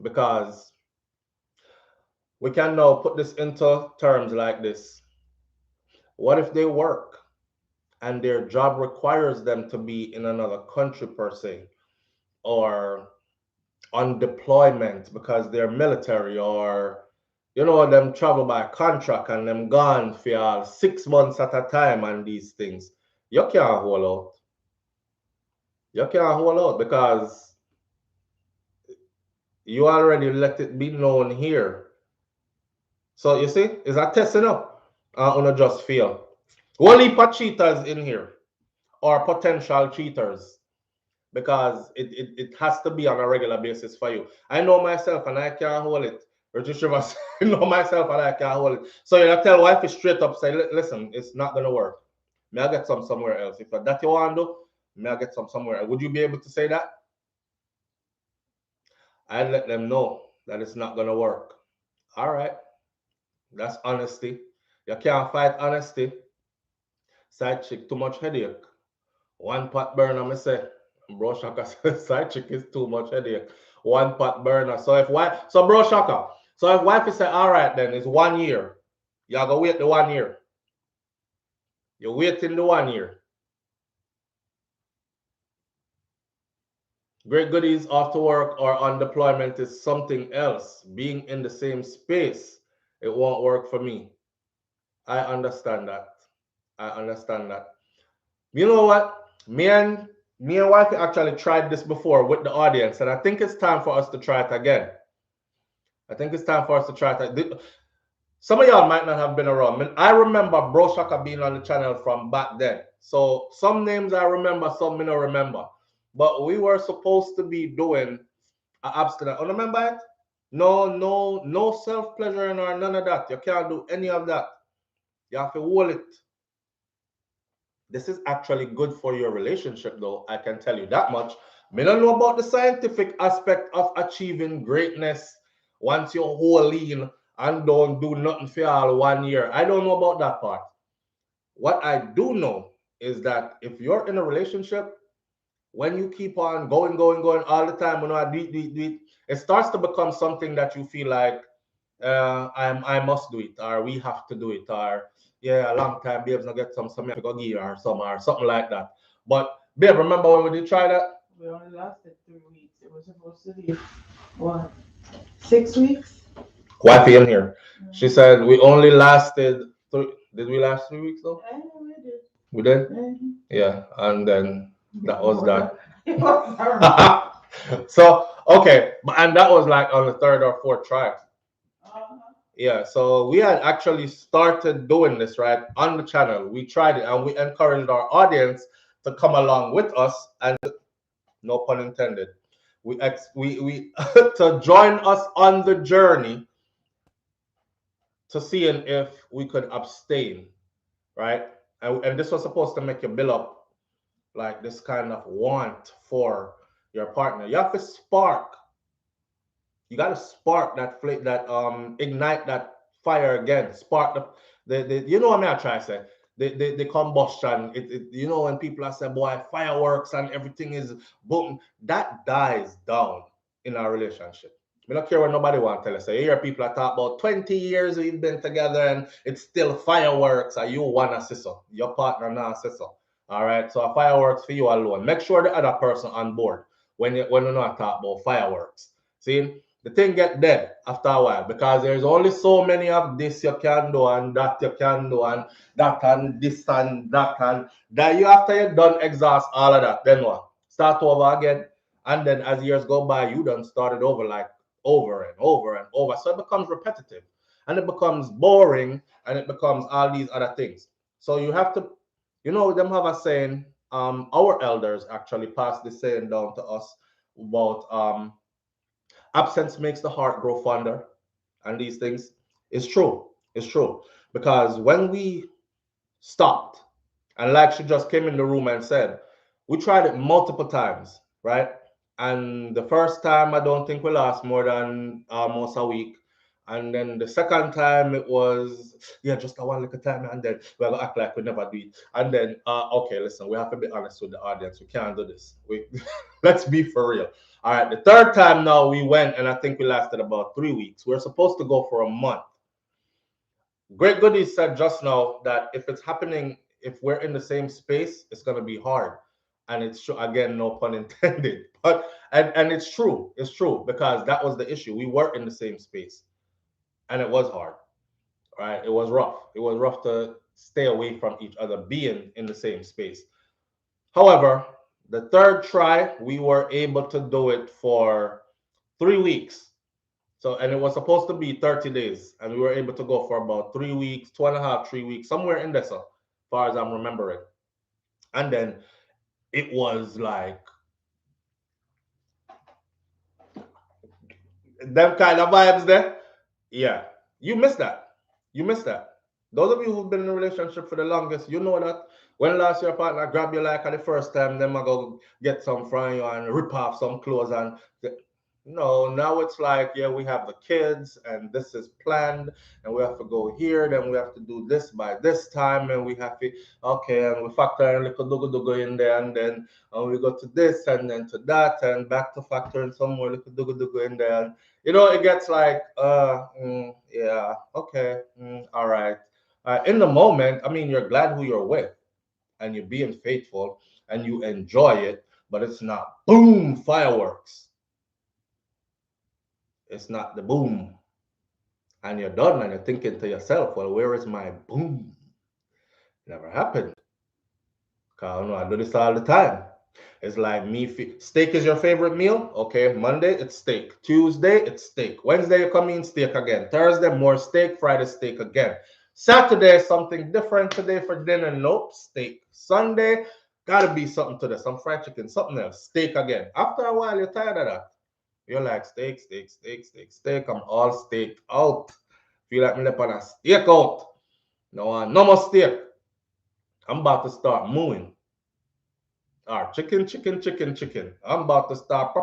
because we can now put this into terms like this. What if they work? and their job requires them to be in another country per se, or on deployment because they're military, or them travel by contract and them gone for 6 months at a time and these things, you can't hold out. You can't hold out because you already let it be known here. So you see, it's a testing up. On just feel. Whole heap of cheaters in here, or potential cheaters, because it has to be on a regular basis for you. I know myself and I can't hold it. British Rivers, I know myself and I can't hold it. So you tell wife straight up, say, listen, it's not gonna work. May I get some somewhere else? If that you want to do, may I get some somewhere else? Would you be able to say that? I'd let them know that it's not gonna work. All right, that's honesty. You can't fight honesty. Side chick, too much headache. One pot burner, me say. Bro Shaka says side chick is too much headache. One pot burner. So bro Shaka, so if wife is say, all right, then it's 1 year. You go wait the 1 year. You're waiting the 1 year. Great goodies after work or on deployment is something else. Being in the same space, it won't work for me. I understand that. I understand that. You know what? Me and wife actually tried this before with the audience, and I think it's time for us to try it again. I think it's time for us to try it. Some of y'all might not have been around. I remember Bro Shaka being on the channel from back then. So some names I remember, some I don't remember. But we were supposed to be doing an abstinence. Oh, remember it? No self-pleasuring or none of that. You can't do any of that. You have to hold it. This is actually good for your relationship, though. I can tell you that much. Me don't know about the scientific aspect of achieving greatness once you're whole lean and don't do nothing for all 1 year. I don't know about that part. What I do know is that if you're in a relationship, when you keep on going all the time, it starts to become something that you feel like I must do it, or we have to do it, or yeah, a long time, babes, not get some go gear or something like that. But babe, remember when we did try that? We only lasted 3 weeks. It was supposed to be what? 6 weeks? Wifey in here. She said we only lasted three. Did we last 3 weeks though? I know we did. We did? Mhm. Yeah, and then that was that. It was horrible. So okay, and that was like on the third or fourth try. Uh-huh. Yeah, so we had actually started doing this right on the channel. We tried it and we encouraged our audience to come along with us, and no pun intended. We to join us on the journey to seeing if we could abstain, right? And this was supposed to make you build up like this kind of want for your partner. You have to spark. You got to spark that flame, that ignite that fire again. Spark the you know what I mean? I try to say the combustion. When people are saying, boy, fireworks and everything is boom, that dies down in our relationship. We don't care what nobody want to tell us. So you hear people are talk about 20 years we've been together and it's still fireworks, or you wanna say so. Your partner not say so. All right. So a fireworks for you alone. Make sure the other person on board when you not talk about fireworks. See, the thing get dead after a while because there's only so many of this you can do and that you can do and that and this and that you after you done exhaust all of that, then what? Start over again. And then as years go by, you done started over like over and over and over. So it becomes repetitive and it becomes boring and it becomes all these other things. So you have to, them have a saying, our elders actually passed this saying down to us about absence makes the heart grow fonder, and these things. It's true. It's true. Because when we stopped, and like she just came in the room and said, we tried it multiple times, right? And the first time, I don't think we last more than almost a week. And then the second time, it was, yeah, just a one little time. And then we're going to act like we never do it. And then, okay, listen, we have to be honest with the audience. We can't do this. Let's be for real. All right, the third time now we went, and I think we lasted about 3 weeks. We're supposed to go for a month. Great Goodies said just now that if it's happening if we're in the same space, it's gonna be hard. And it's true, again, no pun intended. But and it's true. It's true because that was the issue. We were in the same space, and it was hard. Right? It was rough. It was rough to stay away from each other, being in the same space. However, the third try, we were able to do it for 3 weeks. So, and it was supposed to be 30 days, and we were able to go for about 3 weeks, 2.5, 3 weeks, somewhere in there, so far as I'm remembering. And then it was like them kind of vibes there. Yeah, you missed that. You missed that. Those of you who've been in a relationship for the longest, you know that when last your partner grab you like at the first time, them I go get some from you and rip off some clothes and no, now it's like, yeah, we have the kids and this is planned and we have to go here, then we have to do this by this time and we have to, okay, and we factor in a little dugu in there and then we go to this and then to that and back to factoring some more little dugu in there. And, you know, it gets like, yeah, okay, all right. In the moment, I mean, you're glad who you're with and you're being faithful and you enjoy it, but it's not boom, fireworks. It's not the boom. And you're done and you're thinking to yourself, well, where is my boom? Never happened. Because I do this all the time. It's like steak is your favorite meal? Okay, Monday it's steak. Tuesday it's steak. Wednesday you come in, steak again. Thursday more steak. Friday steak again. Saturday something different. Today for dinner, nope, steak. Sunday gotta be something to this, some fried chicken, something else, steak again. After a while you're tired of that. You're like steak, steak, steak, steak, steak. I'm all steak out. Feel like me left on a steak out. No more steak. I'm about to start mooing. Chicken, chicken, chicken, chicken. I'm about to start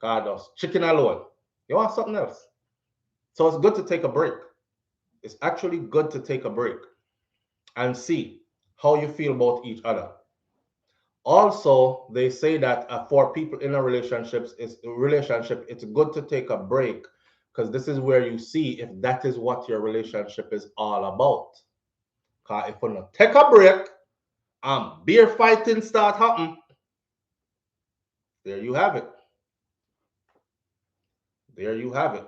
God, chicken alone. You want something else? So it's good to take a break. It's actually good to take a break and see how you feel about each other. Also, they say that for people in a relationship, it's good to take a break because this is where you see if that is what your relationship is all about. Because if you not take a break and beer fighting start happening, there you have it. There you have it.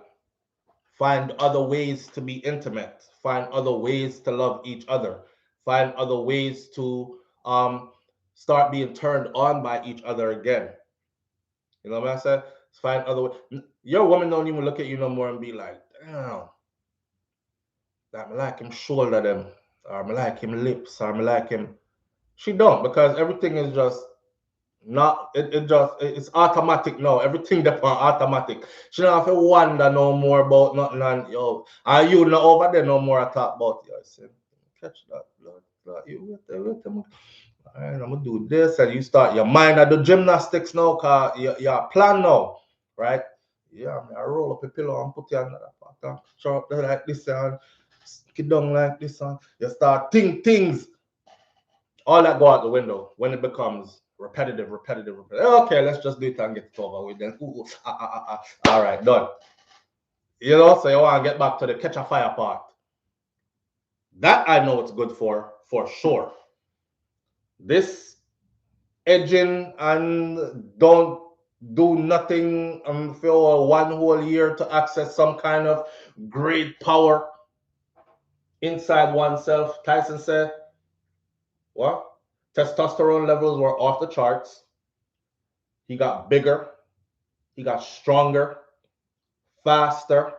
Find other ways to be intimate. Find other ways to love each other. Find other ways to start being turned on by each other again. You know what I said? Find other ways. Your woman don't even look at you no more and be like, damn, that I like him shoulder them, or I like him lips, or I like him. She don't, because everything is just not it's automatic now. Everything that's automatic. She don't have to wonder no more about nothing and yo. Are you not over there no more I talk about you? I said, catch that blood. You wait. All right, I'm gonna do this, and you start your mind at the gymnastics now, cause you're plan now, right? Yeah, I roll up a pillow and put you on that part, show up there like this and sit down like this, and you start think things. All that go out the window when it becomes repetitive. Okay, let's just do it and get it over with. Then, all right, done. You know, so you want to get back to the catch a fire part. That I know it's good for sure. This edging and don't do nothing for one whole year to access some kind of great power inside oneself. Tyson said, what? Testosterone levels were off the charts. He got bigger. He got stronger, faster,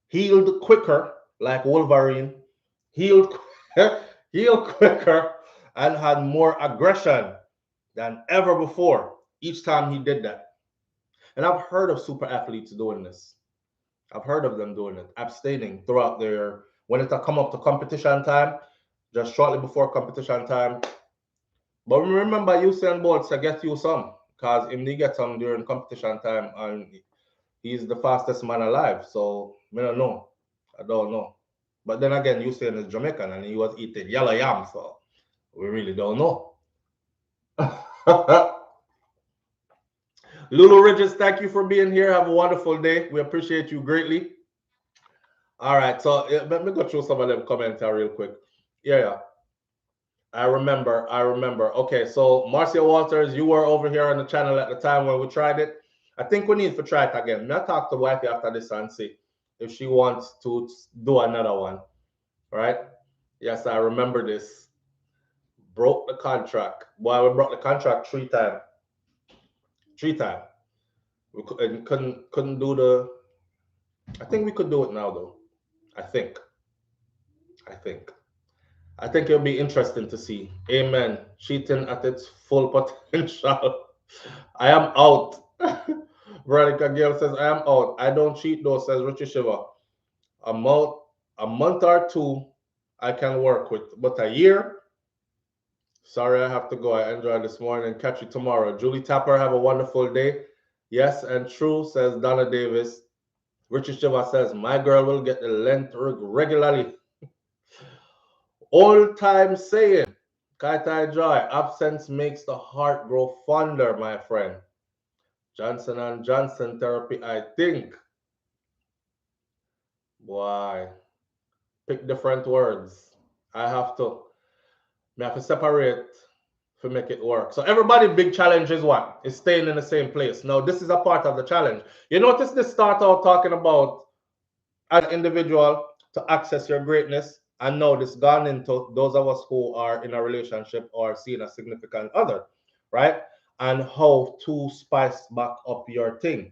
healed quicker, like Wolverine, healed, healed quicker, and had more aggression than ever before each time he did that. And I've heard of super athletes doing this. I've heard of them doing it, abstaining throughout when it come up to competition time, just shortly before competition time. But remember, Usain Bolt to get you some, because him he get some during competition time, and he's the fastest man alive. So I don't know. I don't know. But then again, Usain is Jamaican and he was eating yellow yam, so we really don't know. Lulu Ridges, thank you for being here. Have a wonderful day. We appreciate you greatly. All right, so let me go through some of them comments real quick. Yeah. I remember. I remember. Okay, so Marcia Walters, you were over here on the channel at the time when we tried it. I think we need to try it again. May I talk to wifey after this and see if she wants to do another one. Right? Yes, I remember this. Broke the contract. Boy, we broke the contract 3 times. 3 times. And couldn't do the. I think we could do it now though. I think. I think. I think it'll be interesting to see. Amen. Cheating at its full potential. I am out. Veronica Gale says, I am out. I don't cheat though, says Richie Shiva. A month, a month or two I can work with. But a year, sorry, I have to go. I enjoyed this morning. Catch you tomorrow. Julie Tapper, have a wonderful day. Yes and true, says Donna Davis. Richie Shiva says, my girl will get the length regularly. Old time saying, Kaitai Joy, absence makes the heart grow fonder, my friend. Johnson and Johnson therapy, I think. Why? Pick different words. I have to. I have to separate to make it work. So everybody big challenge is what? Is staying in the same place. Now this is a part of the challenge. You notice this start out talking about as an individual to access your greatness. And now this gone into those of us who are in a relationship or seeing a significant other, right? And how to spice back up your thing.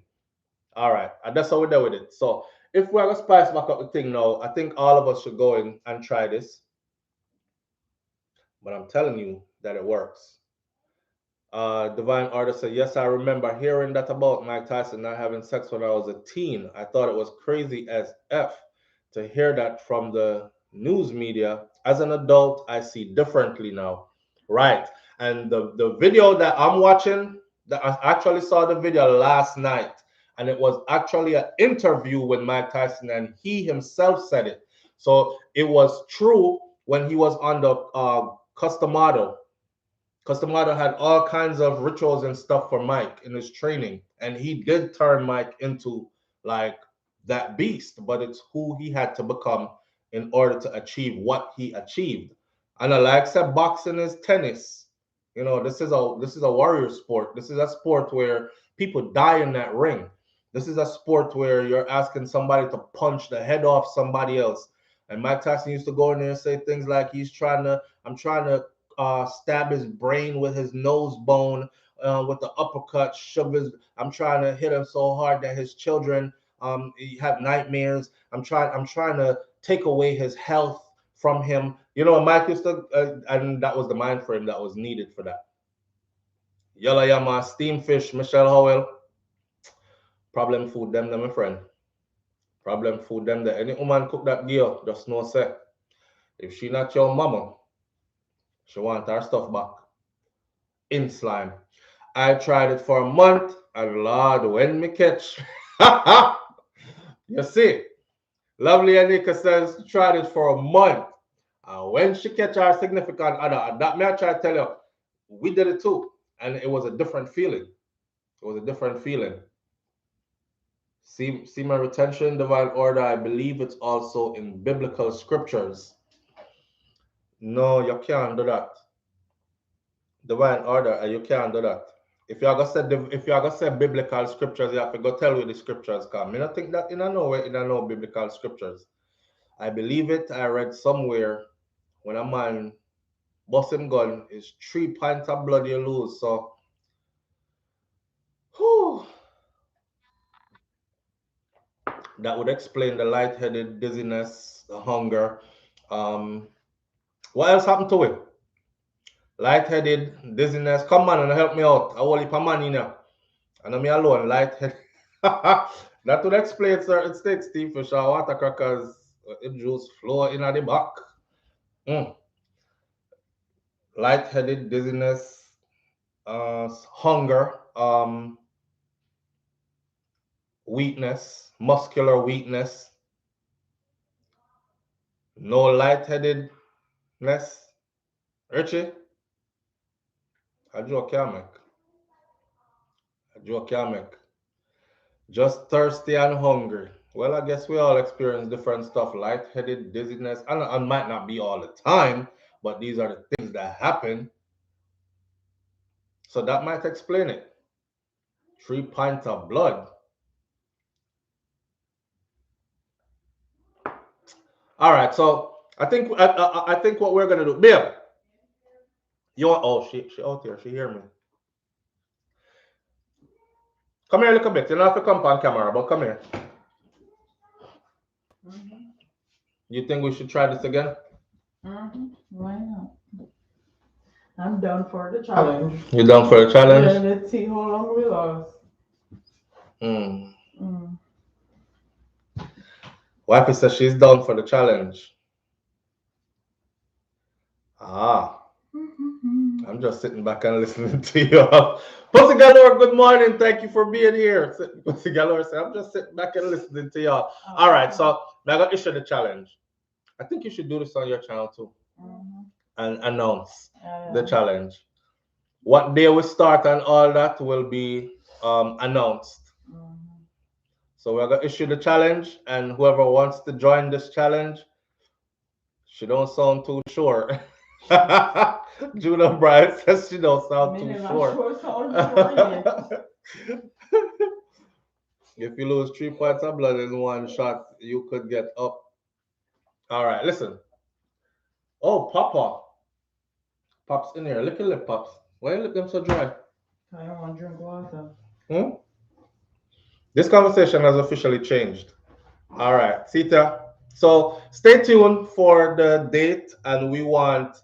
All right, and that's how we do with it. So if we're gonna spice back up the thing now, I think all of us should go in and try this. But I'm telling you that it works. Divine Artist said, yes, I remember hearing that about Mike Tyson not having sex when I was a teen. I thought it was crazy as F to hear that from the news media. As an adult, I see differently now. Right. And the video that I'm watching, that I actually saw the video last night, and it was actually an interview with Mike Tyson, and he himself said it. So it was true when he was on the Customado. Customado had all kinds of rituals and stuff for Mike in his training, and he did turn Mike into like that beast, but it's who he had to become in order to achieve what he achieved. And like I said, boxing is tennis. You know, this is a warrior sport. This is a sport where people die in that ring. This is a sport where you're asking somebody to punch the head off somebody else. And Mike Tyson used to go in there and say things like I'm trying to stab his brain with his nose bone with the uppercut, I'm trying to hit him so hard that his children have nightmares. I'm trying to take away his health from him. You know, Mike used to, and that was the mind frame that was needed for that. Yalla Yama, steam fish, Michelle Howell. Problem food them, my friend. Problem food them there. Any woman cook that girl, just know say, if she not your mama, she want her stuff back in slime. I tried it for a month, and Lord, when me catch, you see, lovely Anika says she tried it for a month, and when she catch her significant other, and that may I try to tell you, we did it too, and it was a different feeling. It was a different feeling. See my retention, divine order. I believe it's also in biblical scriptures. No, you can't do that. Divine order, and you can't do that. If you are gonna say biblical scriptures, you have to go tell where the scriptures come. I don't think that in a no way in a no biblical scriptures. I believe it. I read somewhere when a man bust him gun is 3 pints of blood you lose. So, whew, that would explain the lightheaded, dizziness, the hunger. Um, what else happened to it? Lightheaded, dizziness. Come on and help me out. I will heap of money now. And I'm alone, lightheaded. That would explain certain states, Steve, for sure. Water crackers, it juice flow in at the back. Mm. Lightheaded, dizziness, hunger, weakness, muscular weakness, no lightheadedness. Richie, I joke can't make. I joke can't make. Just thirsty and hungry. Well, I guess we all experience different stuff, lightheaded, dizziness, and might not be all the time, but these are the things that happen. So that might explain it. 3 pints of blood. All right, so I think what we're gonna do, Bill. You want? Oh, she out here. She hear me. Come here a little bit. You don't have to come on camera, but come here. You think we should try this again? Why not? I'm down for the challenge. You down for the challenge? Yeah, let's see how long we last. Wifey says she's down for the challenge. I'm just sitting back and listening to you. Pussy Galore, good morning. Thank you for being here. Pussy Galore said, I'm just sitting back and listening to y'all. All right, so I'm going to issue the challenge. I think you should do this on your channel too. And announce the challenge. What day we start and all that will be announced. So we're going to issue the challenge, and whoever wants to join this challenge, she don't sound too sure. Judah Brian says she don't sound too sure. If you lose 3 pints of blood in one shot, you could get up. All right, listen. Oh, Papa. Pop's in here. Look at lip, Pops. Why you look them so dry? I don't want to drink water. This conversation has officially changed. All right, Sita. So stay tuned for the date, and we want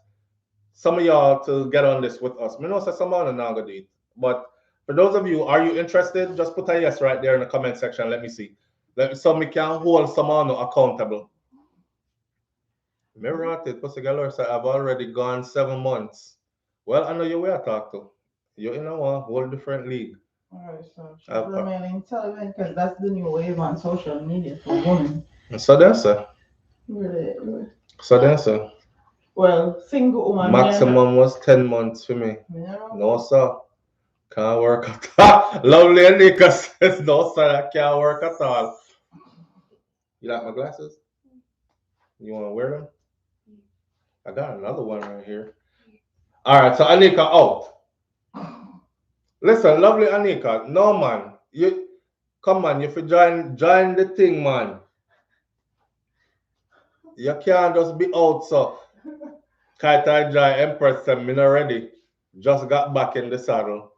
some of y'all to get on this with us. I know someone on the date, but for those of you, are you interested? Just put a yes right there in the comment section. Let me see. So we can hold someone accountable. Mirror at it, Pussy Galore said, I've already gone 7 months. Well, I know you will talk to. You're in a whole different league. All right, so she's remaining relevant because that's the new wave on social media for women. So that's it. Really? So that's it. Well, single woman. Maximum was 10 months for me. No, sir. Can't work at all. Lovely Anika says, no, sir, I can't work at all. You like my glasses? You want to wear them? I got another one right here. All right, so Anika out. Listen, lovely Anika. No, man. Come on, you join the thing, man. You can't just be out, so. Kaitai Jai Empress said, me not ready. Just got back in the saddle.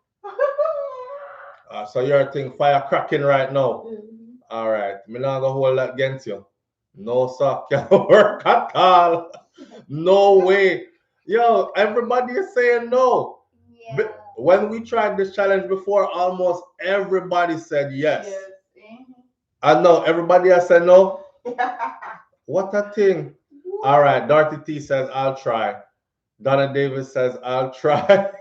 So your thing fire cracking right now. All right. Me not gonna hold that against you. No, sir. Can't work at all. No way. Yo, everybody is saying no. Yeah. But when we tried this challenge before, almost everybody said yes. I know. Everybody has said no. What a thing. All right. Dorothy T says, I'll try. Donna Davis says, I'll try.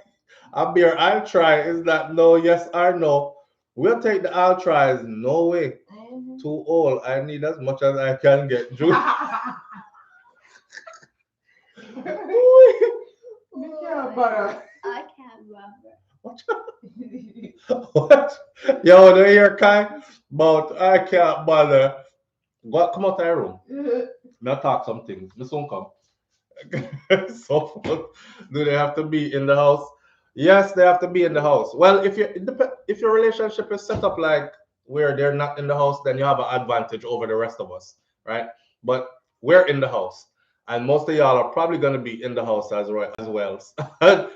Abir, I'll try. Is that no, yes, or no? We'll take the I'll tries. No way. Too old. I need as much as I can get. Jude. I can't rubber. What? Yo, do you hear Kai? But I can't bother. Come out of your room. I'll talk some things. This won't come. So, do they have to be in the house? Yes, they have to be in the house. Well, if your relationship is set up like where they're not in the house, then you have an advantage over the rest of us, right? But we're in the house, and most of y'all are probably going to be in the house as well.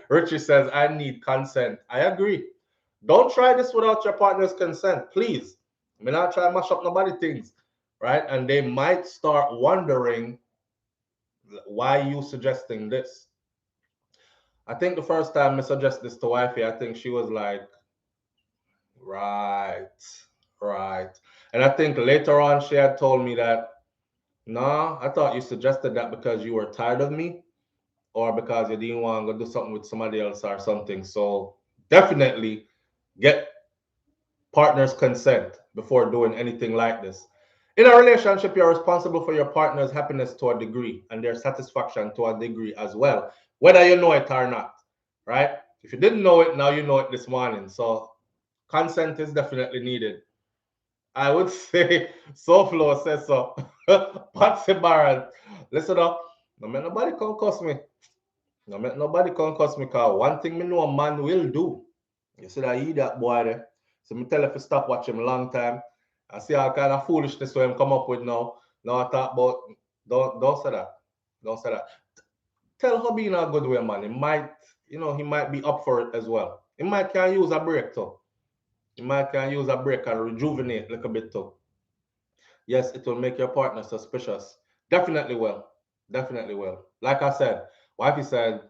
Richie says, I need consent. I agree. Don't try this without your partner's consent, please. I mean, not try to mash up nobody things, right? And they might start wondering, why are you suggesting this? I think the first time I suggest this to wifey, I think she was like, right. And I think later on she had told me that, no, I thought you suggested that because you were tired of me or because you didn't want to do something with somebody else or something. So definitely get partner's consent before doing anything like this. In a relationship, you're responsible for your partner's happiness to a degree and their satisfaction to a degree as well, whether you know it or not, right? If you didn't know it, now you know it this morning. So consent is definitely needed. I would say SouFlo says so. Patsy Barrett, listen up. No man, nobody come cuss me. No make nobody come cuss me cause one thing me know a man will do. You see that he that boy there. So me tell you to stop watching him a long time. I see all kind of foolishness what him come up with now. Now I talk about don't say that. Don't say that. Tell hubby in a good way, man. He might, he might be up for it as well. He might can use a break too. He might can use a break and rejuvenate a little bit too. Yes, it will make your partner suspicious. Definitely will. Definitely will. Like I said, wifey said,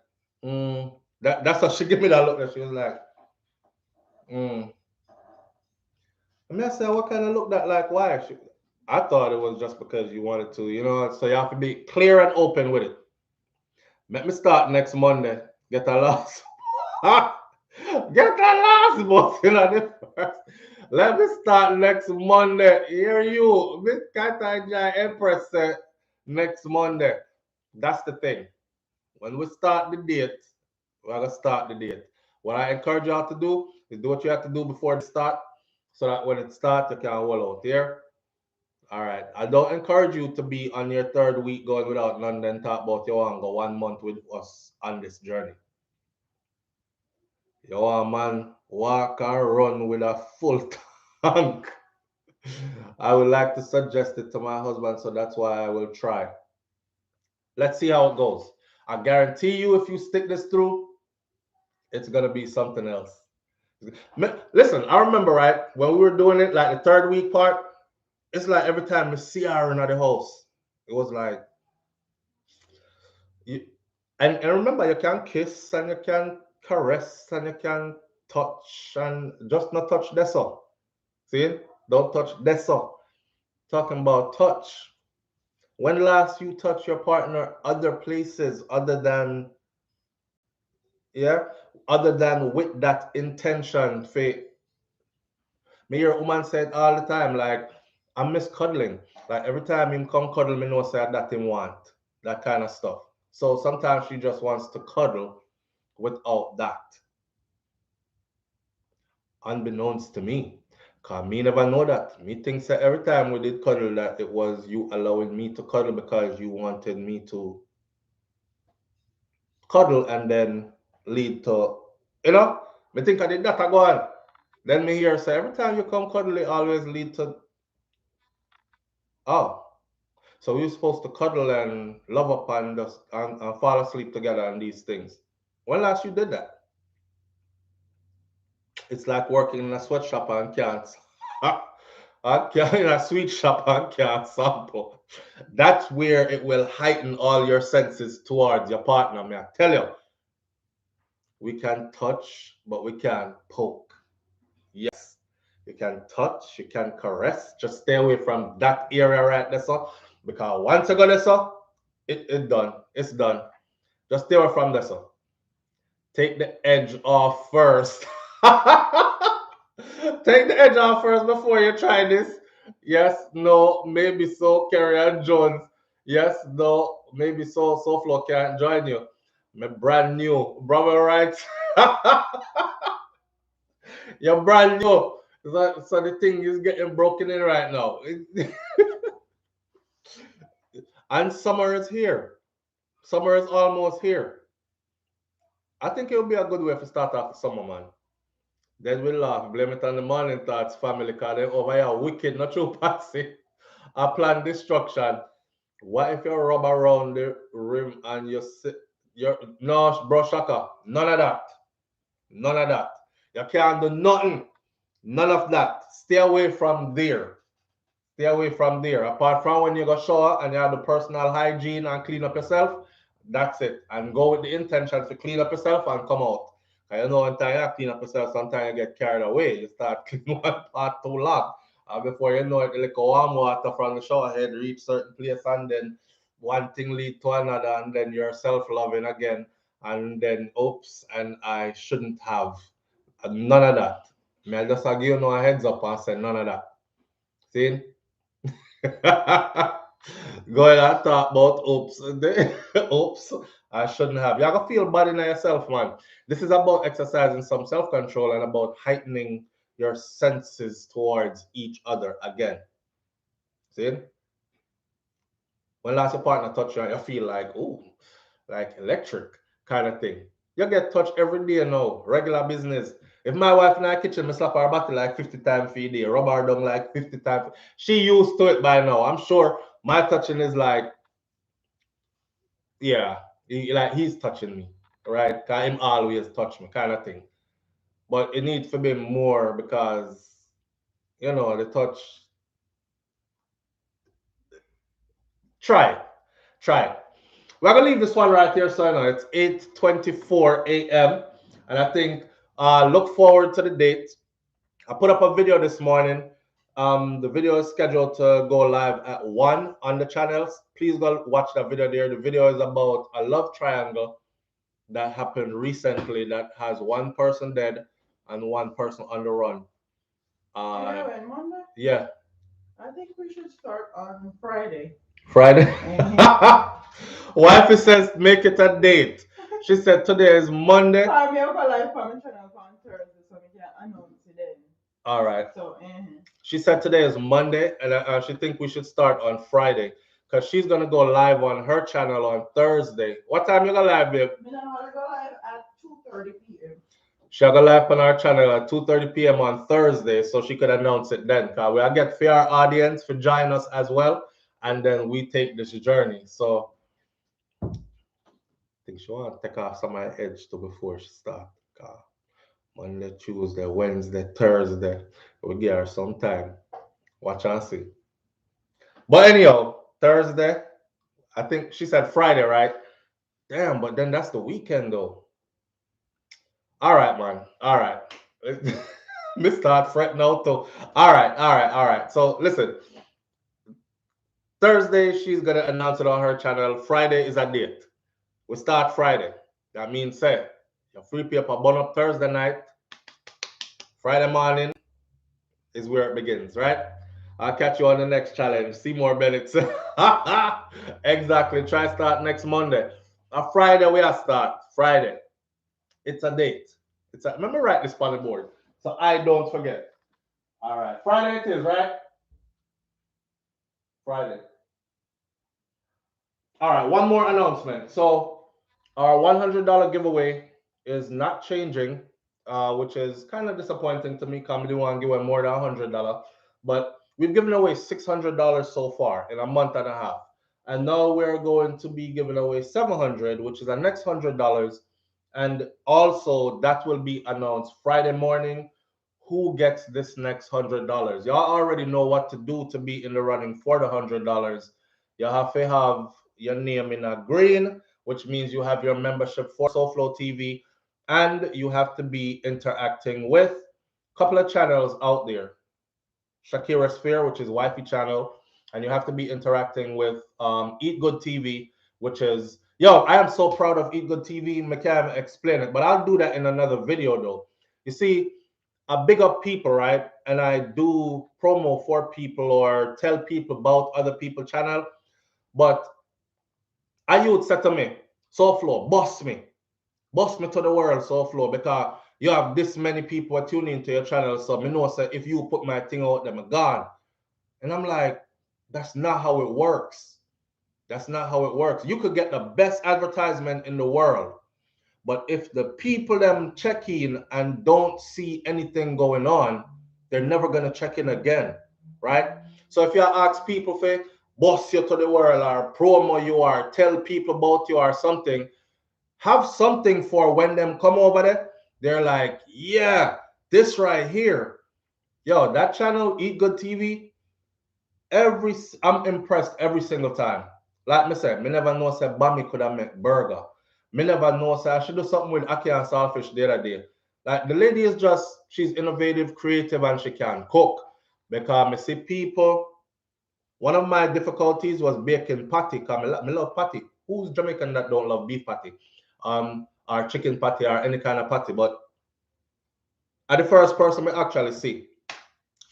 that's how she gave me that look that she was like, mm. I mean, I said, what kind of look that like? Why? I thought it was just because you wanted to, so you have to be clear and open with it. Let me start next Monday. Get a last. Get a last boss in the first. Let me start next Monday. Here you, Miss Kataja Empress next Monday. That's the thing. When we start the date, we're gonna start the date. What I encourage y'all to do is do what you have to do before the start, so that when it starts, you can roll out here. All right. I don't encourage you to be on your third week going without none, then talk about you want to go 1 month with us on this journey. You want man walk or run with a full tank. I would like to suggest it to my husband, so that's why I will try. Let's see how it goes. I guarantee you, if you stick this through, it's gonna be something else. Listen, I remember right when we were doing it, like the third week part. It's like every time we see her in the house, it was like you, and remember, you can kiss and you can caress and you can touch and just not touch this up. See, don't touch this up. Talking about touch. When last you touch your partner other places other than, yeah, other than with that intention? Me hear a woman said all the time, like, I miss cuddling. Like every time him come cuddle, me know say that him want. That kind of stuff. So sometimes she just wants to cuddle without that. Unbeknownst to me. Cause me never know that. Me thinks that every time we did cuddle that it was you allowing me to cuddle because you wanted me to cuddle and then lead to, me think I did that I go on. Then me hear say every time you come cuddle it always lead to, oh, so we're supposed to cuddle and love up and just and fall asleep together and these things. When last you did that? It's like working in a sweatshop and can't in a sweet shop and can't sample. That's where it will heighten all your senses towards your partner. May I tell you, we can touch, but we can't poke. Yes, you can touch, you can caress. Just stay away from that area right there, so because once you go there, so it done. It's done. Just stay away from there, so take the edge off first. Take the edge off first before you try this. Yes, no, maybe so. Kerry and Jones. Yes, no, maybe so. SouFLo can't join you. Me brand new, brother, right? You're brand new. So the thing is getting broken in right now. And summer is here. Summer is almost here. I think it would be a good way to start off the summer, man. Then we laugh, blame it on the morning thoughts family, because they over here wicked, not true, Patsy. I plan destruction. What if you rub around the rim and you sit, your no, bro, shaka? None of that. None of that. You can't do nothing. None of that. Stay away from there. Stay away from there. Apart from when you go shower and you have the personal hygiene and clean up yourself, that's it. And go with the intention to clean up yourself and come out. And you know, one time you clean up yourself, sometimes you get carried away. You start cleaning one part too long. And before you know it, like warm water from the shower head reach certain place, and then one thing lead to another, and then you're self-loving again. And then, oops, and I shouldn't have. None of that. May I just give you no heads up and say none of that. See? Go ahead and talk about oops. Oops. I shouldn't have. You have to feel bad in yourself, man. This is about exercising some self-control and about heightening your senses towards each other again. See? When last your partner touch you and you feel like, ooh, like electric. kind of thing. You get touched every day now, regular business. If my wife in the kitchen, I slap her body like 50 times for a day, rub her down like 50 times. She used to it by now. I'm sure my touching is like, yeah, like he's touching me, right? Cause him always touch me, kind of thing. But it needs to be more because the touch. Try it, try it. We're gonna leave this one right here, so I know it's 8:24 a.m. and I think look forward to the date. I put up a video this morning. The video is scheduled to go live at 1 on the channels. Please go watch that video there. The video is about a love triangle that happened recently that has one person dead and one person on the run. Monday? Yeah. I think we should start on Friday. Friday. Wifey says make it a date. She said today is Monday. I'm going to live on channel on Thursday, so we can announce it then. All right. So, She said today is Monday, and she think we should start on Friday because she's gonna go live on her channel on Thursday. What time you gonna live, babe? I'm gonna go live at 2:30 p.m. She'll go live on our channel at 2:30 p.m. on Thursday, so she could announce it then. Cause we'll get fair audience for join us as well, and then we take this journey. So I think she want to take off some of her edge too before she start. Monday, Tuesday, Wednesday, Thursday. We'll give her some time. Watch and see. But anyhow, Thursday, I think she said Friday, right? Damn, but then that's the weekend though. All right, man. All right. Mr. Fret now too. All right. So listen. Thursday, she's gonna announce it on her channel. Friday is a date. We start Friday. That means say your free paper burn up Thursday night. Friday morning is where it begins, right? I'll catch you on the next challenge. Seymour Bennett. Exactly. Try start next Monday. A Friday we are start. Friday. It's a date. Remember write this on the board so I don't forget. All right. Friday it is, right? Friday. All right. One more announcement. So our $100 giveaway is not changing, which is kind of disappointing to me. Comedy want to give away more than $100, but we've given away $600 so far in a month and a half, and now we're going to be giving away $700, which is the next $100, and also that will be announced Friday morning. Who gets this next $100? Y'all already know what to do to be in the running for the $100. You have to have your name in a green, which means you have your membership for SouFLoTV, and you have to be interacting with a couple of channels out there. Shakira Sphere, which is wifey channel, and you have to be interacting with Eat Good TV, which is I am so proud of Eat Good TV. I can't explain it, but I'll do that in another video though. You see, I big up people, right? And I do promo for people or tell people about other people's channel, but I would say to me, SouFlo, boss me to the world, SouFlo, because you have this many people tuning into your channel. So me know say if you put my thing out, them gone. And I'm like, that's not how it works. That's not how it works. You could get the best advertisement in the world, but if the people them check in and don't see anything going on, they're never gonna check in again, right? So if you ask people for boss you to the world or promo you or tell people about you or something, have something for when them come over there. They're like, yeah, this right here, that channel, Eat Good TV. I'm impressed every single time. Like me said, me never know say Bami could have make burger. Me never know say I should do something with ackee and saltfish the other day. Like the lady is she's innovative, creative, and she can cook. Because me see people. One of my difficulties was baking patty. Cause me love patty. Who's Jamaican that don't love beef patty? Or chicken patty or any kind of patty. But I the first person I actually see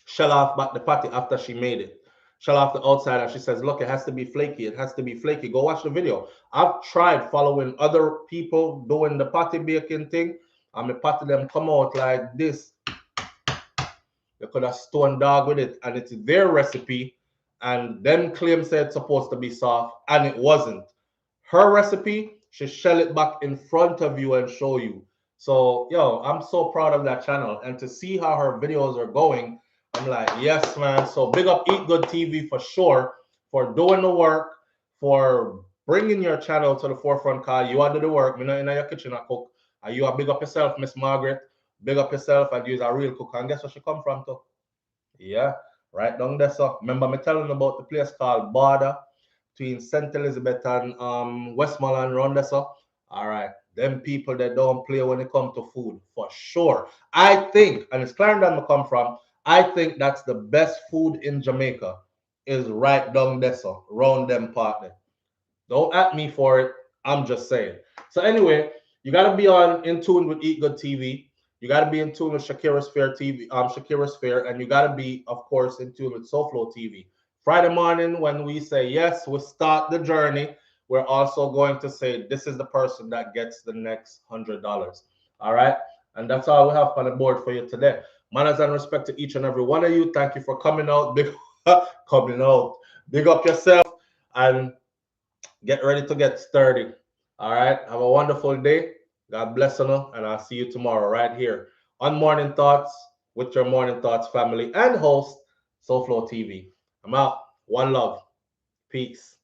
shell off back the patty after she made it. Shell off the outside and she says, look, it has to be flaky. It has to be flaky. Go watch the video. I've tried following other people doing the patty baking thing, and the patty them come out like this. You could have stone dog with it, and it's their recipe, and them claim said it's supposed to be soft, and it wasn't. Her recipe she shell it back in front of you and show you. So, yo, I'm so proud of that channel. And to see how her videos are going, I'm like, yes, man. So big up Eat Good TV for sure, for doing the work, for bringing your channel to the forefront, cause you are do the work. Me know in your kitchen I cook. And you are big up yourself, Miss Margaret. Big up yourself and you're a real cook. And guess where she come from too? Yeah, right down there. So remember me telling you about the place called Border between St. Elizabeth and Westmoreland around there. So all right, them people that don't play when it comes to food for sure. I think, and it's Clarendon I come from, I think that's the best food in Jamaica is right down there, so around them part there. Don't at me for it. I'm just saying. So anyway, you gotta be on in tune with Eat Good TV. You gotta be in tune with Shakira's Fair TV, Shakira's Fair, and you gotta be, of course, in tune with SouFLoTV. Friday morning, when we say yes, we start the journey. We're also going to say this is the person that gets the next $100. All right, and that's all we have on the board for you today. Manners and respect to each and every one of you. Thank you for coming out. Big coming out. Big up yourself and get ready to get sturdy. All right. Have a wonderful day. God bless you, and I'll see you tomorrow right here on Morning Thoughts with your Morning Thoughts family and host, SouFLoTV. I'm out. One love. Peace.